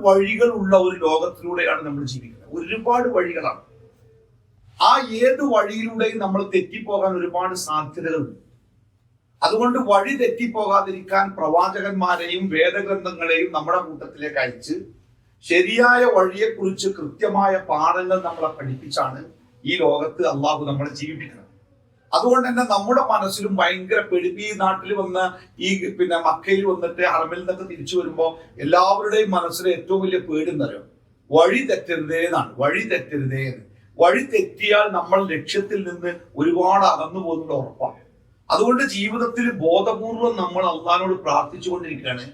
വഴികൾ ഉള്ള ഒരു ലോകത്തിലൂടെയാണ് നമ്മൾ ജീവിക്കുന്നത്. ഒരുപാട് വഴികളാണ്. ആ ഏത് വഴിയിലൂടെയും നമ്മൾ തെറ്റിപ്പോകാൻ ഒരുപാട് സാധ്യതകളുണ്ട്. അതുകൊണ്ട് വഴി തെറ്റിപ്പോകാതിരിക്കാൻ പ്രവാചകന്മാരെയും വേദഗ്രന്ഥങ്ങളെയും നമ്മുടെ കൂട്ടത്തിലേക്ക് അയച്ച് ശരിയായ വഴിയെക്കുറിച്ച് കൃത്യമായ പാഠങ്ങൾ നമ്മളെ പഠിപ്പിച്ചാണ് ഈ ലോകത്ത് അള്ളാഹു നമ്മളെ ജീവിപ്പിക്കുന്നത്. അതുകൊണ്ട് തന്നെ നമ്മുടെ മനസ്സിലും ഭയങ്കര പേടി. ഈ നാട്ടിൽ വന്ന് മക്കയിൽ വന്നിട്ട് ഹറമിൽ നിന്നൊക്കെ തിരിച്ചു വരുമ്പോൾ എല്ലാവരുടെയും മനസ്സിൽ ഏറ്റവും വലിയ പേടി എന്നറിയാം, വഴി തെറ്റരുതേ എന്നാണ്. വഴി തെറ്റരുതേ എന്ന്. വഴി തെറ്റിയാൽ നമ്മൾ ലക്ഷ്യത്തിൽ നിന്ന് ഒരുപാട് അകന്നു പോകുന്നത് ഉറപ്പാണ്. അതുകൊണ്ട് ജീവിതത്തിൽ ബോധപൂർവം നമ്മൾ അള്ളാഹിനോട് പ്രാർത്ഥിച്ചുകൊണ്ടിരിക്കുകയാണ്.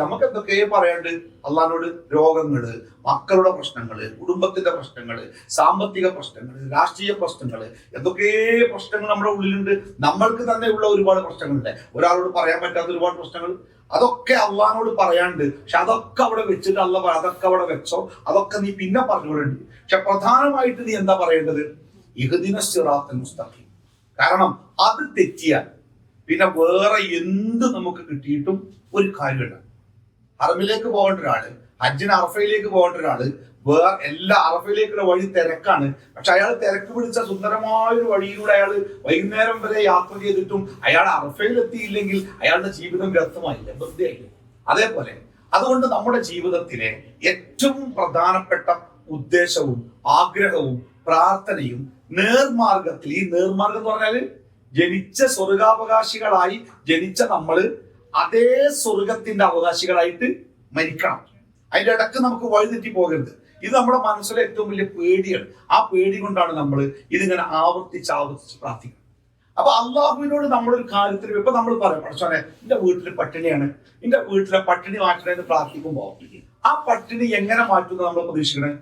നമുക്ക് എന്തൊക്കെയോ പറയാണ്ട് അള്ളാഹിനോട്. രോഗങ്ങള്, മക്കളുടെ പ്രശ്നങ്ങള്, കുടുംബത്തിന്റെ പ്രശ്നങ്ങള്, സാമ്പത്തിക പ്രശ്നങ്ങള്, രാഷ്ട്രീയ പ്രശ്നങ്ങള്, എന്തൊക്കെ പ്രശ്നങ്ങൾ നമ്മുടെ ഉള്ളിലുണ്ട്. നമ്മൾക്ക് തന്നെ ഉള്ള ഒരുപാട് പ്രശ്നങ്ങളുണ്ട്. ഒരാളോട് പറയാൻ പറ്റാത്ത ഒരുപാട് പ്രശ്നങ്ങൾ. അതൊക്കെ അള്ളാഹിനോട് പറയാണ്ട്. പക്ഷെ അതൊക്കെ അവിടെ വെച്ചിട്ട് അതൊക്കെ അവിടെ വെച്ചോ, അതൊക്കെ നീ പിന്നെ പറഞ്ഞുകൊള്ളേണ്ടി. പക്ഷെ പ്രധാനമായിട്ട് നീ എന്താ പറയേണ്ടത്? ഇഹ്ദിന സിറാത്തൽ മുസ്തഖീം. കാരണം അത് തെറ്റിയാൽ പിന്നെ വേറെ എന്ത് നമുക്ക് കിട്ടിയിട്ടും ഒരു കാര്യമില്ല. ഹറമിലേക്ക് പോകേണ്ട ഒരാള്, ഹജ്ജിന് അറഫയിലേക്ക് പോകേണ്ട ഒരാള്, വേറെ എല്ലാ അറഫയിലേക്കുള്ള വഴി തിരക്കാണ്. പക്ഷെ അയാൾ തിരക്ക് പിടിച്ച സുന്ദരമായൊരു വഴിയിലൂടെ അയാൾ വൈകുന്നേരം വരെ യാത്ര ചെയ്തിട്ടും അയാൾ അറഫയിലെത്തിയില്ലെങ്കിൽ അയാളുടെ ജീവിതം വ്യർത്ഥമായില്ല, വെറുതെയായില്ല. അതേപോലെ അതുകൊണ്ട് നമ്മുടെ ജീവിതത്തിലെ ഏറ്റവും പ്രധാനപ്പെട്ട ഉദ്ദേശവും ആഗ്രഹവും പ്രാർത്ഥനയും നേർമാർഗത്തിൽ, ഈ നേർമാർഗം എന്ന് പറഞ്ഞാല് ജനിച്ച സ്വർഗാവകാശികളായി ജനിച്ച നമ്മള് അതേ സ്വർഗത്തിന്റെ അവകാശികളായിട്ട് മരിക്കണം. അതിന്റെ ഇടക്ക് നമുക്ക് വഴിതെറ്റി പോകരുത്. ഇത് നമ്മുടെ മനസ്സിലെ ഏറ്റവും വലിയ പേടിയാണ്. ആ പേടി കൊണ്ടാണ് നമ്മൾ ഇതിങ്ങനെ ആവർത്തിച്ച് പ്രാർത്ഥിക്കുന്നത്. അപ്പൊ അള്ളാഹുവിനോട് നമ്മളൊരു കാര്യത്തിൽ ഇപ്പൊ നമ്മൾ പറയാം, പഠിച്ചോനെ എന്റെ വീട്ടിൽ പട്ടിണിയാണ്, എന്റെ വീട്ടിലെ പട്ടിണി മാറ്റണമെന്ന് പ്രാർത്ഥിക്കുമ്പോ ആ പട്ടിണി എങ്ങനെ മാറ്റുമെന്ന് നമ്മൾ പ്രതീക്ഷിക്കണേ?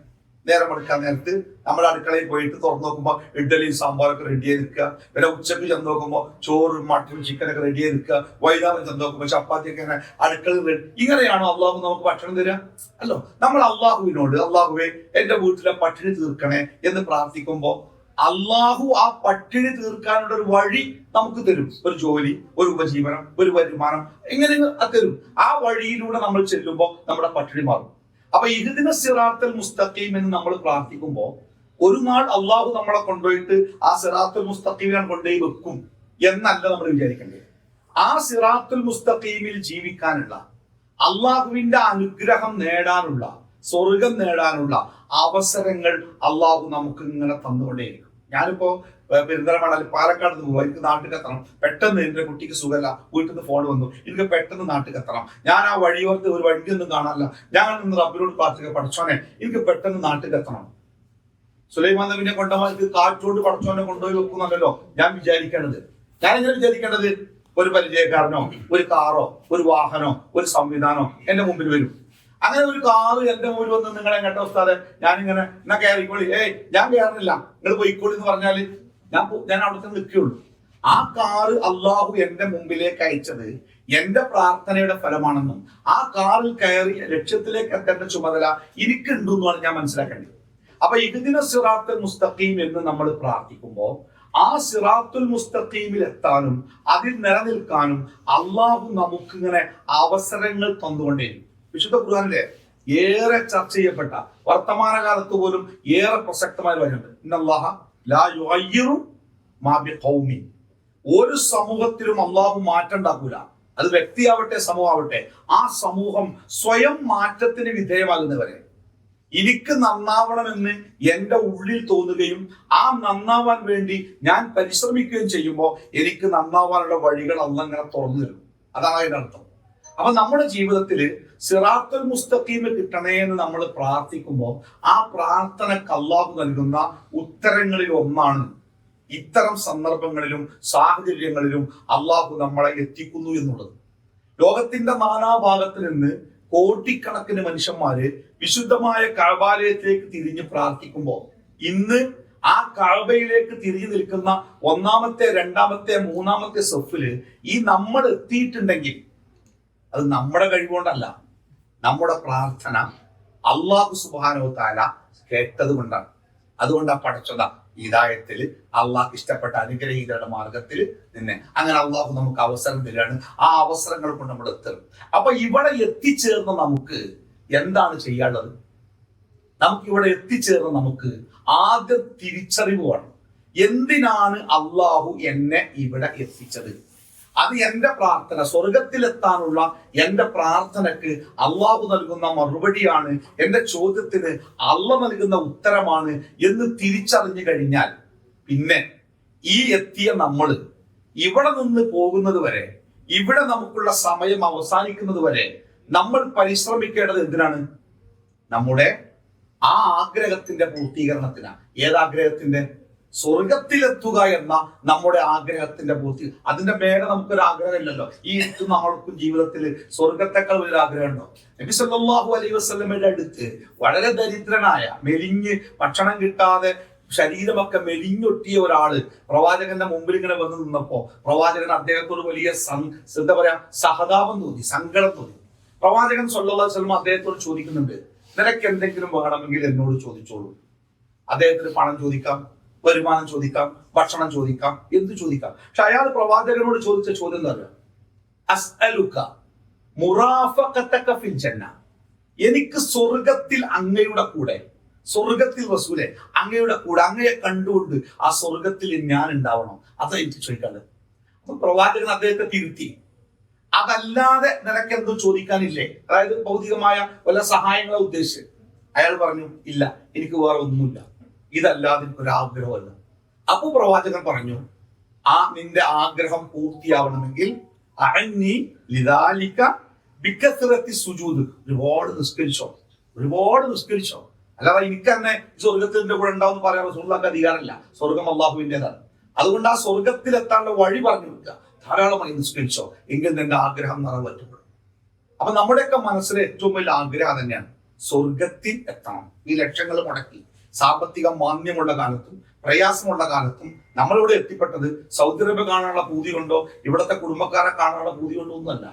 നേരം എടുക്കാൻ നേരത്ത് നമ്മുടെ അടുക്കളയിൽ പോയിട്ട് തുറന്നു നോക്കുമ്പോൾ ഇഡ്ഡലിയും സാമ്പാറൊക്കെ റെഡി ചെയ്ത് നിൽക്കുക. പിന്നെ ഉച്ചക്ക് ചെന്ന് നോക്കുമ്പോൾ ചോറും മട്ടനും ചിക്കനൊക്കെ റെഡി ചെയ്ത് നിൽക്കുക. വൈകുന്നേരം ചെന്ന് നോക്കുമ്പോൾ ചപ്പാത്തിയൊക്കെ ഇങ്ങനെ അടുക്കളയിൽ റെഡി. ഇങ്ങനെയാണോ അള്ളാഹു നമുക്ക് ഭക്ഷണം തരിക? അല്ലോ. നമ്മൾ അള്ളാഹുവിനോട് അള്ളാഹുവെ എന്റെ വീട്ടിലെ പട്ടിണി തീർക്കണേ എന്ന് പ്രാർത്ഥിക്കുമ്പോൾ അള്ളാഹു ആ പട്ടിണി തീർക്കാനുള്ള ഒരു വഴി നമുക്ക് തരും. ഒരു ജോലി, ഒരു ഉപജീവനം, ഒരു വരുമാനം, എങ്ങനെ തരും. ആ വഴിയിലൂടെ നമ്മൾ ചെല്ലുമ്പോൾ നമ്മുടെ പട്ടിണി മാറും. അപ്പൊ ഇഹ്ദിന സിറാത്തൽ മുസ്തഖീം എന്ന് നമ്മൾ പ്രാർത്ഥിക്കുമ്പോൾ ഒരു നാൾ അള്ളാഹു നമ്മളെ കൊണ്ടുപോയിട്ട് ആ സിറാത്തുൽ മുസ്തഖീമിലാണ് കൊണ്ടുപോയി വെക്കും എന്നല്ല നമ്മൾ വിചാരിക്കേണ്ടത്. ആ സിറാത്തുൽ മുസ്തഖീമിൽ ജീവിക്കാനുള്ള, അള്ളാഹുവിന്റെ അനുഗ്രഹം നേടാനുള്ള, സ്വർഗം നേടാനുള്ള അവസരങ്ങൾ അള്ളാഹു നമുക്ക് ഇങ്ങനെ തന്നുകൊണ്ടേയിരിക്കും. ഞാനിപ്പോ പെരിന്തൽമണ്ണ പാലക്കാട് നിന്ന് പോകും, എനിക്ക് നാട്ടിൽ എത്തണം. പെട്ടെന്ന് എന്റെ കുട്ടിക്ക് സുഖമല്ല, വീട്ടിൽ നിന്ന് ഫോൺ വന്നു, എനിക്ക് പെട്ടെന്ന് നാട്ടിൽ എത്തണം. ഞാൻ ആ വഴിയോർത്ത് ഒരു വഴിയൊന്നും കാണാനില്ല. ഞാൻ നിന്ന് റബ്ബിനോട് പ്രാർത്ഥിക്കുക, പഠിച്ചോനെ എനിക്ക് പെട്ടെന്ന് നാട്ടിൽ എത്തണം. സുലൈമാൻ നബിനെ കൊണ്ടുപോയി എനിക്ക് കാറ്റോട് പഠിച്ചോനെ കൊണ്ടുപോയി വെക്കുന്നല്ലോ ഞാൻ വിചാരിക്കേണ്ടത്. ഞാനെങ്ങനെ വിചാരിക്കേണ്ടത്? ഒരു പരിചയക്കാരനോ, ഒരു കാറോ, ഒരു വാഹനോ, ഒരു സംവിധാനോ എന്റെ മുമ്പിൽ വരും. അങ്ങനെ ഒരു കാറ് എന്റെ മുമ്പിൽ വന്ന് നിങ്ങളെ കേട്ട ഉസ്താദെ ഞാനിങ്ങനെ എന്നാ കയറിക്കോളി, ഞാൻ കയറുന്നില്ല, നിങ്ങൾ പോയിക്കോളി എന്ന് പറഞ്ഞാല് ഞാൻ അവിടുത്തെ നിൽക്കുകയുള്ളൂ. ആ കാറ് അള്ളാഹു എന്റെ മുമ്പിലേക്ക് അയച്ചത് എന്റെ പ്രാർത്ഥനയുടെ ഫലമാണെന്നും ആ കാറിൽ കയറി ലക്ഷ്യത്തിലേക്ക് എത്തേണ്ട ചുമതല എനിക്കുണ്ടെന്നുമാണ് ഞാൻ മനസ്സിലാക്കേണ്ടത്. അപ്പൊ ഇഹ്ദിന സിറാത്തുൽ മുസ്തഖീം എന്ന് നമ്മൾ പ്രാർത്ഥിക്കുമ്പോൾ ആ സിറാത്തുൽ മുസ്തഖീമിൽ എത്താനും അതിൽ നിലനിൽക്കാനും അള്ളാഹു നമുക്കിങ്ങനെ അവസരങ്ങൾ തന്നുകൊണ്ടേയിരിക്കും. വിശുദ്ധ ഖുർആനിലെ ഏറെ ചർച്ച ചെയ്യപ്പെട്ട വർത്തമാനകാലത്ത് പോലും ഏറെ പ്രസക്തമായ വരുന്നുണ്ട്. ഇന്നല്ലാഹ ലാ യുഗയ്യിറു മാ ബിഖൗമി. ഒരു സമൂഹത്തിലും അള്ളാഹു മാറ്റം ഉണ്ടാക്കൂല. അത് വ്യക്തിയാവട്ടെ സമൂഹമാവട്ടെ, ആ സമൂഹം സ്വയം മാറ്റത്തിന് വിധേയമാകുന്നവരെ എനിക്ക് നന്നാവണമെന്ന് എന്റെ ഉള്ളിൽ തോന്നുകയും ആ നന്നാവാൻ വേണ്ടി ഞാൻ പരിശ്രമിക്കുകയും ചെയ്യുമ്പോൾ എനിക്ക് നന്നാവാനുള്ള വഴികൾ അള്ളാഹ് ഇങ്ങനെ തുറന്നു തരും. അതാണ് അതിന്റെ അർത്ഥം. അപ്പൊ നമ്മുടെ ജീവിതത്തില് സിറാത്തുൽ മുസ്തഖീം കിട്ടണേ എന്ന് നമ്മൾ പ്രാർത്ഥിക്കുമ്പോൾ ആ പ്രാർത്ഥനക്ക് അള്ളാഹു നൽകുന്ന ഉത്തരങ്ങളിൽ ഒന്നാണ് ഇത്തരം സന്ദർഭങ്ങളിലും സാഹചര്യങ്ങളിലും അള്ളാഹു നമ്മളെ എത്തിക്കുന്നു എന്നുള്ളത്. ലോകത്തിന്റെ നാനാഭാഗത്ത് നിന്ന് കോടിക്കണക്കിന് മനുഷ്യന്മാര് വിശുദ്ധമായ കഅബയിലേക്ക് തിരിഞ്ഞ് പ്രാർത്ഥിക്കുമ്പോൾ ഇന്ന് ആ കഅബയിലേക്ക് തിരിഞ്ഞു നിൽക്കുന്ന ഒന്നാമത്തെ, രണ്ടാമത്തെ, മൂന്നാമത്തെ സഫില് ഈ നമ്മൾ എത്തിയിട്ടുണ്ടെങ്കിൽ അത് നമ്മുടെ കഴിവുകൊണ്ടല്ല, നമ്മുടെ പ്രാർത്ഥന അള്ളാഹു സുബ്ഹാനഹു തആല കേട്ടത് കൊണ്ടാണ്. അതുകൊണ്ട് ആ പഠിച്ചത ഹിദായത്തിൽ അള്ളാഹ് ഇഷ്ടപ്പെട്ട അനുഗ്രഹീതരുടെ മാർഗത്തിൽ നിന്നെ അങ്ങനെ അള്ളാഹു നമുക്ക് അവസരം തരികയാണ്. ആ അവസരങ്ങൾ കൊണ്ട് നമ്മൾ എത്തണം. അപ്പൊ ഇവിടെ എത്തിച്ചേർന്ന നമുക്ക് എന്താണ് ചെയ്യാനുള്ളത്? നമുക്കിവിടെ എത്തിച്ചേർന്ന് നമുക്ക് ആദ്യം തിരിച്ചറിവ് വേണം. എന്തിനാണ് അള്ളാഹു എന്നെ ഇവിടെ എത്തിച്ചത്? അത് എന്റെ പ്രാർത്ഥന, സ്വർഗത്തിലെത്താനുള്ള എന്റെ പ്രാർത്ഥനക്ക് അള്ളാഹു നൽകുന്ന മറുപടിയാണ്, എന്റെ ചോദ്യത്തിന് അള്ളാഹ് നൽകുന്ന ഉത്തരമാണ് എന്ന് തിരിച്ചറിഞ്ഞു കഴിഞ്ഞാൽ പിന്നെ ഈ എത്തിയ നമ്മൾ ഇവിടെ നിന്ന് പോകുന്നത് വരെ, ഇവിടെ നമുക്കുള്ള സമയം അവസാനിക്കുന്നത് വരെ നമ്മൾ പരിശ്രമിക്കേണ്ടത് എന്തിനാണ്? നമ്മുടെ ആ ആഗ്രഹത്തിന്റെ പൂർത്തീകരണത്തിനാണ്. ഏതാഗ്രഹത്തിന്റെ? സ്വർഗത്തിലെത്തുക എന്ന നമ്മുടെ ആഗ്രഹത്തിന്റെ പൂർത്തി. അതിന്റെ മേലെ നമുക്കൊരു ആഗ്രഹമില്ലല്ലോ. ഈ നമ്മൾക്കും ജീവിതത്തിൽ സ്വർഗത്തെക്കാൾ വലിയ ആഗ്രഹം ഉണ്ടോ? നബി സല്ലല്ലാഹു അലൈഹി വസല്ലമയുടെ അടുത്ത് വളരെ ദരിദ്രനായ, മെലിഞ്ഞ് ഭക്ഷണം കിട്ടാതെ ശരീരമൊക്കെ മെലിഞ്ഞൊട്ടിയ ഒരാള് പ്രവാചകന്റെ മുമ്പിൽ ഇങ്ങനെ വന്ന് നിന്നപ്പോ പ്രവാചകൻ അദ്ദേഹത്തോട് വലിയ എന്താ പറയാ സഹതാപം തോന്നി, സങ്കടം തോന്നി. പ്രവാചകൻ സല്ലല്ലാഹു അലൈഹി വസല്ലം അദ്ദേഹത്തോട് ചോദിക്കുന്നുണ്ട്, നിനക്ക് എന്തെങ്കിലും വേണമെങ്കിൽ എന്നോട് ചോദിച്ചോളൂ. അദ്ദേഹത്തിന് പണം ചോദിക്കാം, വരുമാനം ചോദിക്കാം, ഭക്ഷണം ചോദിക്കാം, എന്ത് ചോദിക്കാം. പക്ഷെ അയാൾ പ്രവാചകനോട് ചോദിച്ച ചോദ്യം എന്താ പറയുക? അസ്അലുക മുറാഫഖതക ഫിൽ ജന്ന, എനിക്ക് സ്വർഗത്തിൽ അങ്ങയുടെ കൂടെ, സ്വർഗത്തിൽ റസൂലെ അങ്ങയുടെ കൂടെ, അങ്ങയെ കണ്ടുകൊണ്ട് ആ സ്വർഗത്തിൽ ഞാൻ ഉണ്ടാവണം. അതാ എനിക്ക് ചോദിക്കാനുള്ളത്. അപ്പൊ പ്രവാചകൻ അദ്ദേഹത്തെ തിരുത്തി, അതല്ലാതെ നിനക്ക് എന്തോ ചോദിക്കാനില്ലേ? അതായത് ഭൗതികമായ വല്ല സഹായങ്ങളെ ഉദ്ദേശിച്ച് അയാൾ പറഞ്ഞു, ഇല്ല, എനിക്ക് വേറെ ഒന്നുമില്ല, ഇതല്ലാതെ എനിക്കൊരു ആഗ്രഹമല്ല. അപ്പൊ പ്രവാചകൻ പറഞ്ഞു, ആ നിന്റെ ആഗ്രഹം പൂർത്തിയാവണമെങ്കിൽ ഒരുപാട് നിസ്കരിച്ചോ, ഒരുപാട് നിസ്കരിച്ചോ. അല്ലാതെ എനിക്ക് തന്നെ സ്വർഗത്തിന്റെ കൂടെ ഉണ്ടാവും പറയാൻ റസൂലുള്ളാഹിക്ക് അധികാരമില്ല. സ്വർഗം അള്ളാഹുവിൻ്റെതാണ്. അതുകൊണ്ട് ആ സ്വർഗത്തിലെത്താനുള്ള വഴി പറഞ്ഞു വെക്കുക. ധാരാളമായി നിസ്കരിച്ചോ, എങ്കിൽ നിന്റെ ആഗ്രഹം നിറവേറ്റപ്പെടും. അപ്പൊ നമ്മുടെയൊക്കെ മനസ്സിലെ ഏറ്റവും വലിയ ആഗ്രഹം തന്നെയാണ് സ്വർഗത്തിൽ എത്തണം. ഈ ലക്ഷ്യങ്ങൾ മുടക്കി സാമ്പത്തിക മാന്യമുള്ള കാലത്തും പ്രയാസമുള്ള കാലത്തും നമ്മളിവിടെ എത്തിപ്പെട്ടത് സൗദി അറേബ്യ കാണാനുള്ള പൂതി കൊണ്ടോ ഇവിടുത്തെ കുടുംബക്കാരെ കാണാനുള്ള പൂതി കൊണ്ടോ ഒന്നുമല്ല.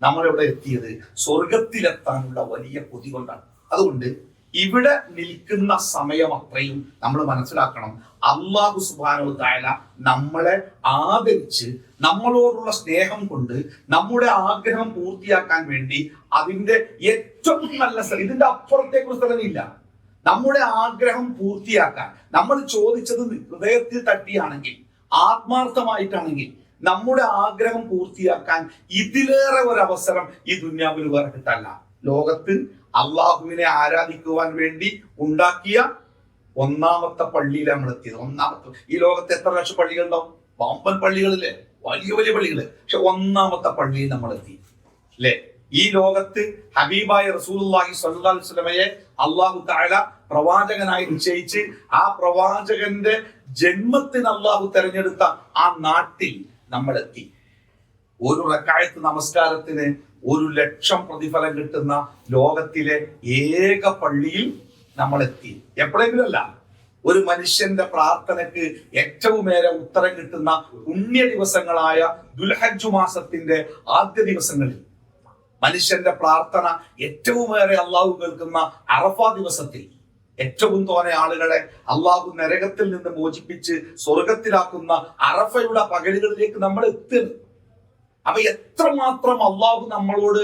നമ്മളിവിടെ എത്തിയത് സ്വർഗത്തിലെത്താനുള്ള വലിയ പൂതി കൊണ്ടാണ്. അതുകൊണ്ട് ഇവിടെ നിൽക്കുന്ന സമയം അത്രയും നമ്മൾ മനസ്സിലാക്കണം, അല്ലാഹു സുബ്ഹാനഹു വ തആല നമ്മളെ ആദരിച്ച് നമ്മളോടുള്ള സ്നേഹം കൊണ്ട് നമ്മുടെ ആഗ്രഹം പൂർത്തിയാക്കാൻ വേണ്ടി അതിന്റെ ഏറ്റവും നല്ല സ്ഥലം, ഇതിന്റെ അപ്പുറത്തേക്കുള്ള സ്ഥലമില്ല. നമ്മുടെ ആഗ്രഹം പൂർത്തിയാക്കാൻ നമ്മൾ ചോദിച്ചത് ഹൃദയത്തിൽ തട്ടിയാണെങ്കിൽ, ആത്മാർത്ഥമായിട്ടാണെങ്കിൽ, നമ്മുടെ ആഗ്രഹം പൂർത്തിയാക്കാൻ ഇതിലേറെ ഒരു അവസരം ഈ ദുനിയാവിൽ വേറെ കിട്ടല്ല. ലോകത്ത് അള്ളാഹുവിനെ ആരാധിക്കുവാൻ വേണ്ടി ഉണ്ടാക്കിയ ഒന്നാമത്തെ പള്ളിയിൽ നമ്മൾ എത്തിയത്. ഒന്നാമത്തെ, ഈ ലോകത്ത് എത്ര ലക്ഷം പള്ളികളുണ്ടാവും? വമ്പൻ പള്ളികളില്ലേ, വലിയ വലിയ പള്ളികള്. പക്ഷെ ഒന്നാമത്തെ പള്ളിയിൽ നമ്മൾ എത്തി അല്ലേ? ഈ ലോകത്ത് ഹബീബായ റസൂലുള്ളാഹി സ്വല്ലല്ലാഹു അലൈഹി വസല്ലമയെ അല്ലാഹു തആല പ്രവാചകനായി നിശ്ചയിച്ച് ആ പ്രവാചകന്റെ ജന്മത്തിന് അല്ലാഹു തെരഞ്ഞെടുത്ത ആ നാട്ടിൽ നമ്മൾ എത്തി. ഒരു റക്അത്ത് നമസ്കാരത്തിന് 1,00,000 പ്രതിഫലം കിട്ടുന്ന ലോകത്തിലെ ഏക പള്ളിയിൽ നമ്മൾ എത്തി. എപ്പോഴെങ്കിലും അല്ല, ഒരു മനുഷ്യന്റെ പ്രാർത്ഥനയ്ക്ക് ഏറ്റവുമേറെ ഉത്തരം കിട്ടുന്ന പുണ്യ ദിവസങ്ങളായ ദുൽഹജ്ജ് മാസത്തിന്റെ ആദ്യ ദിവസങ്ങളിൽ, മനുഷ്യന്റെ പ്രാർത്ഥന ഏറ്റവുമേറെ അള്ളാഹു കേൾക്കുന്ന അറഫ ദിവസത്തിൽ, ഏറ്റവും തോനെ ആളുകളെ അള്ളാഹു നരകത്തിൽ നിന്ന് മോചിപ്പിച്ച് സ്വർഗത്തിലാക്കുന്ന അറഫയുടെ പകലുകളിലേക്ക് നമ്മൾ എത്തുന്നു. അപ്പൊ എത്രമാത്രം അള്ളാഹു നമ്മളോട്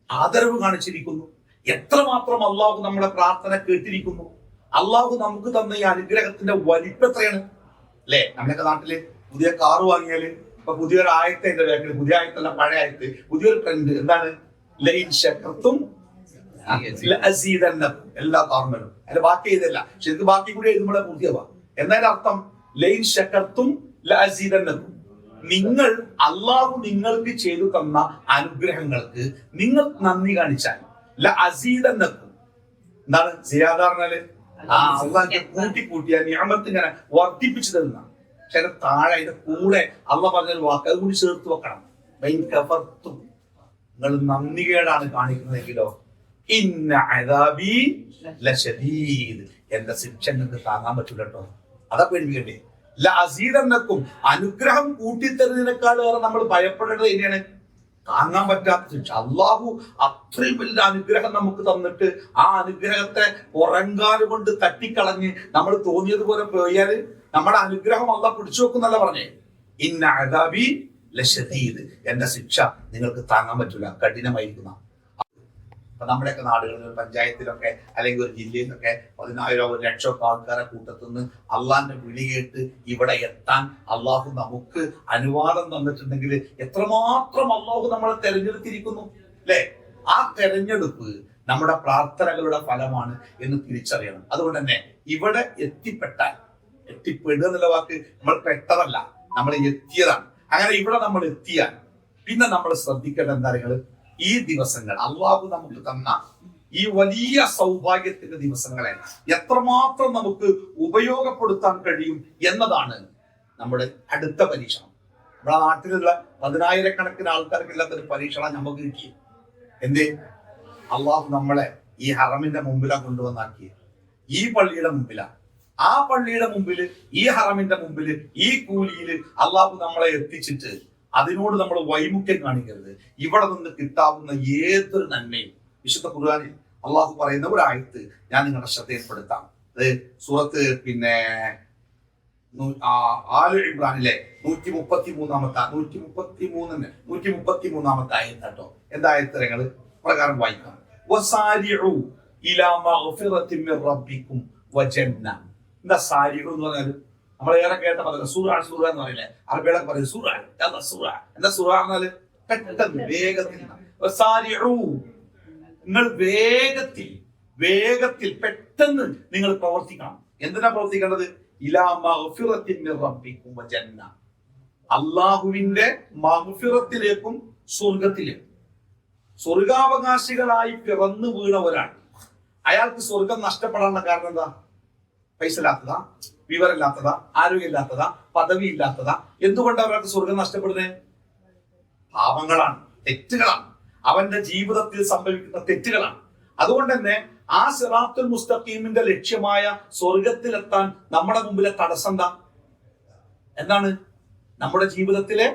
ആദരവ് കാണിച്ചിരിക്കുന്നു, എത്രമാത്രം അള്ളാഹു നമ്മുടെ പ്രാർത്ഥന കേട്ടിരിക്കുന്നു. അള്ളാഹു നമുക്ക് തന്ന ഈ അനുഗ്രഹത്തിന്റെ വലിപ്പം എത്രയാണ് അല്ലെ? നമ്മുടെയൊക്കെ നാട്ടില് പുതിയ കാറ് വാങ്ങിയാല് ഇപ്പൊ പുതിയൊരു ആയത്തെ എന്റെ ബാക്കിൽ, പുതിയ ആയത്തല്ല പഴയ ആയത്ത്, പുതിയൊരു ട്രെൻഡ് എന്താണ്? ലൈൻ ശകർത്തും എല്ലാ കാർമലും. അതിന്റെ ബാക്കി എഴുതല്ല, ശരിക്കും ബാക്കി കൂടി എഴുതുമ്പോഴേ പൂർത്തിയാവാ. എന്നതിന്റെ അർത്ഥം ലൈൻ ശകർത്തും ലഅസീദന്നക്കും, നിങ്ങൾ അള്ളാഹു നിങ്ങൾക്ക് ചെയ്തു തന്ന അനുഗ്രഹങ്ങൾക്ക് നിങ്ങൾ നന്ദി കാണിച്ചാൽ ലഅസീദന്നക്കും. എന്താണ് സിയാദ പറഞ്ഞാല്? അള്ളാഹ് കൂട്ടി ആ നിഅമത്ത് ഇങ്ങനെ വർദ്ധിപ്പിച്ചു തരുന്ന. പക്ഷെ അതിന്റെ താഴെ അതിന്റെ കൂടെ അള്ളാഹ് പറഞ്ഞൊരു വാക്ക് അത് കൂടി ചേർത്ത് വെക്കണം. നിങ്ങൾ നന്ദികേടാണ് കാണിക്കുന്നതെങ്കിലോ ഇന്ന അദാബി ലശദീദ്, എന്റെ ശിക്ഷ നിങ്ങൾക്ക് താങ്ങാൻ പറ്റൂല കേട്ടോ. അതാ പേടിപ്പിക്കണ്ടേ? ലഅസീദന്നക്കും, അനുഗ്രഹം കൂട്ടിത്തരുന്നതിനേക്കാളേറെ നമ്മൾ ഭയപ്പെടേണ്ടത് തന്നെയാണ് താങ്ങാൻ പറ്റാത്ത ശിക്ഷ. അള്ളാഹു അത്രയും വലിയ അനുഗ്രഹം നമുക്ക് തന്നിട്ട് ആ അനുഗ്രഹത്തെ പുറങ്കാല് കൊണ്ട് തട്ടിക്കളഞ്ഞ് നമ്മൾ തോന്നിയതുപോലെ പോയാല് നമ്മുടെ അനുഗ്രഹം അള്ളാഹ് പിടിച്ചു വെക്കുന്നല്ല പറഞ്ഞേ. ഇന്ന അദാബി ലശദീദ്, എന്റെ ശിക്ഷ നിങ്ങൾക്ക് താങ്ങാൻ പറ്റൂല, കഠിനമായിരിക്കുന്ന. ഇപ്പൊ നമ്മുടെയൊക്കെ നാടുകളിൽ ഒരു പഞ്ചായത്തിലൊക്കെ അല്ലെങ്കിൽ ഒരു ജില്ലയിലൊക്കെ 10,000 1 ലക്ഷം ആൾക്കാരെ കൂട്ടത്തുനിന്ന് അള്ളാന്റെ വിളി കേട്ട് ഇവിടെ എത്താൻ അള്ളാഹു നമുക്ക് അനുവാദം തന്നിട്ടുണ്ടെങ്കിൽ എത്രമാത്രം അള്ളാഹു നമ്മളെ തെരഞ്ഞെടുത്തിരിക്കുന്നു അല്ലെ? ആ തെരഞ്ഞെടുപ്പ് നമ്മുടെ പ്രാർത്ഥനകളുടെ ഫലമാണ് എന്ന് തിരിച്ചറിയണം. അതുകൊണ്ട് തന്നെ ഇവിടെ എത്തിപ്പെട്ടാൽ, എത്തിപ്പെടുക എന്നുള്ള വാക്ക് നമ്മൾ പെട്ടതല്ല, നമ്മൾ എത്തിയതാണ്. അങ്ങനെ ഇവിടെ നമ്മൾ എത്തിയാൽ പിന്നെ നമ്മൾ ശ്രദ്ധിക്കേണ്ട എന്താ പറയുക, ഈ ദിവസങ്ങൾ അള്ളാഹു നമുക്ക് തന്ന ഈ വലിയ സൗഭാഗ്യത്തിന്റെ ദിവസങ്ങളെ എത്രമാത്രം നമുക്ക് ഉപയോഗപ്പെടുത്താൻ കഴിയും എന്നതാണ് നമ്മുടെ അടുത്ത പരീക്ഷണം. നമ്മുടെ നാട്ടിലുള്ള 10,000-കണക്കിന് ആൾക്കാർക്ക് ഇല്ലാത്തൊരു പരീക്ഷണം നമുക്ക് കിട്ടി. എന്തേ? അള്ളാഹു നമ്മളെ ഈ ഹറമിന്റെ മുമ്പിലാണ് കൊണ്ടുവന്നാക്കിയത്. ഈ പള്ളിയുടെ മുമ്പിലാണ്, ആ പള്ളിയുടെ മുമ്പിൽ, ഈ ഹറമിന്റെ മുമ്പിൽ, ഈ കൂലിയിൽ അള്ളാഹു നമ്മളെ എത്തിച്ചിട്ട് അതിനോട് നമ്മൾ വൈമുഖ്യം കാണിക്കരുത്. ഇവിടെ നിന്ന് കിട്ടാവുന്ന ഏതൊരു നന്മയും വിശുദ്ധ ഖുർആനിൽ അള്ളാഹു പറയുന്ന ഒരു ആയത്ത് ഞാൻ നിങ്ങളുടെ ശ്രദ്ധയിൽപ്പെടുത്താം. അത് സൂറത്ത് ആലു ഇമ്രാനിലെ 133-133 ആയത്ത് കേട്ടോ. എന്തായത്ത് നിങ്ങൾ പ്രകാരം വായിക്കാം. വസാരിഉ ഇലാ മഗ്ഫിറത്തിൻ മിർ റബ്ബിക്കും വജന്ന. എന്താ സാരിഉ എന്ന് പറഞ്ഞാൽ നമ്മൾ ഏറെ കേട്ട പദം സൂറ എന്ന് പറയില്ലേ, അറബികളൊക്കെ പറയും സൂറ. എന്താ സൂറ എന്നാല് പെട്ടെന്ന് വേഗത്തിൽ, നിങ്ങൾ വേഗത്തിൽ പെട്ടെന്ന് നിങ്ങൾ പ്രവർത്തിക്കണം. എന്തിനാ പ്രവർത്തിക്കേണ്ടത്? ഇലാ മഗ്ഫിറത്തിൻ മിർ റബ്ബിക്കും വജന്ന. അല്ലാഹുവിന്റെ മഗ്ഫിറത്തിലേക്കും സ്വർഗത്തിലേക്കും. സ്വർഗാവകാശികളായി പിറന്നു വീണ ഒരാൾ, അയാൾക്ക് സ്വർഗം നഷ്ടപ്പെടാനുള്ള കാരണം എന്താ? പൈസ ഇല്ലാത്തതാ, വിവരമില്ലാത്തതാ, ആരോഗ്യമില്ലാത്തതാ, പദവി ഇല്ലാത്തതാ? എന്തുകൊണ്ടാണ് അവർക്ക് സ്വർഗം നഷ്ടപ്പെടുന്നത്? പാപങ്ങളാണ്, തെറ്റുകളാണ്, അവന്റെ ജീവിതത്തിൽ സംഭവിക്കുന്ന തെറ്റുകളാണ്. അതുകൊണ്ട് തന്നെ ആ സിറാത്തുൽ മുസ്തഖീമിന്റെ ലക്ഷ്യമായ സ്വർഗത്തിലെത്താൻ നമ്മുടെ മുമ്പിലെ തടസ്സം എന്താ? എന്താണ്? നമ്മുടെ ജീവിതത്തിലെ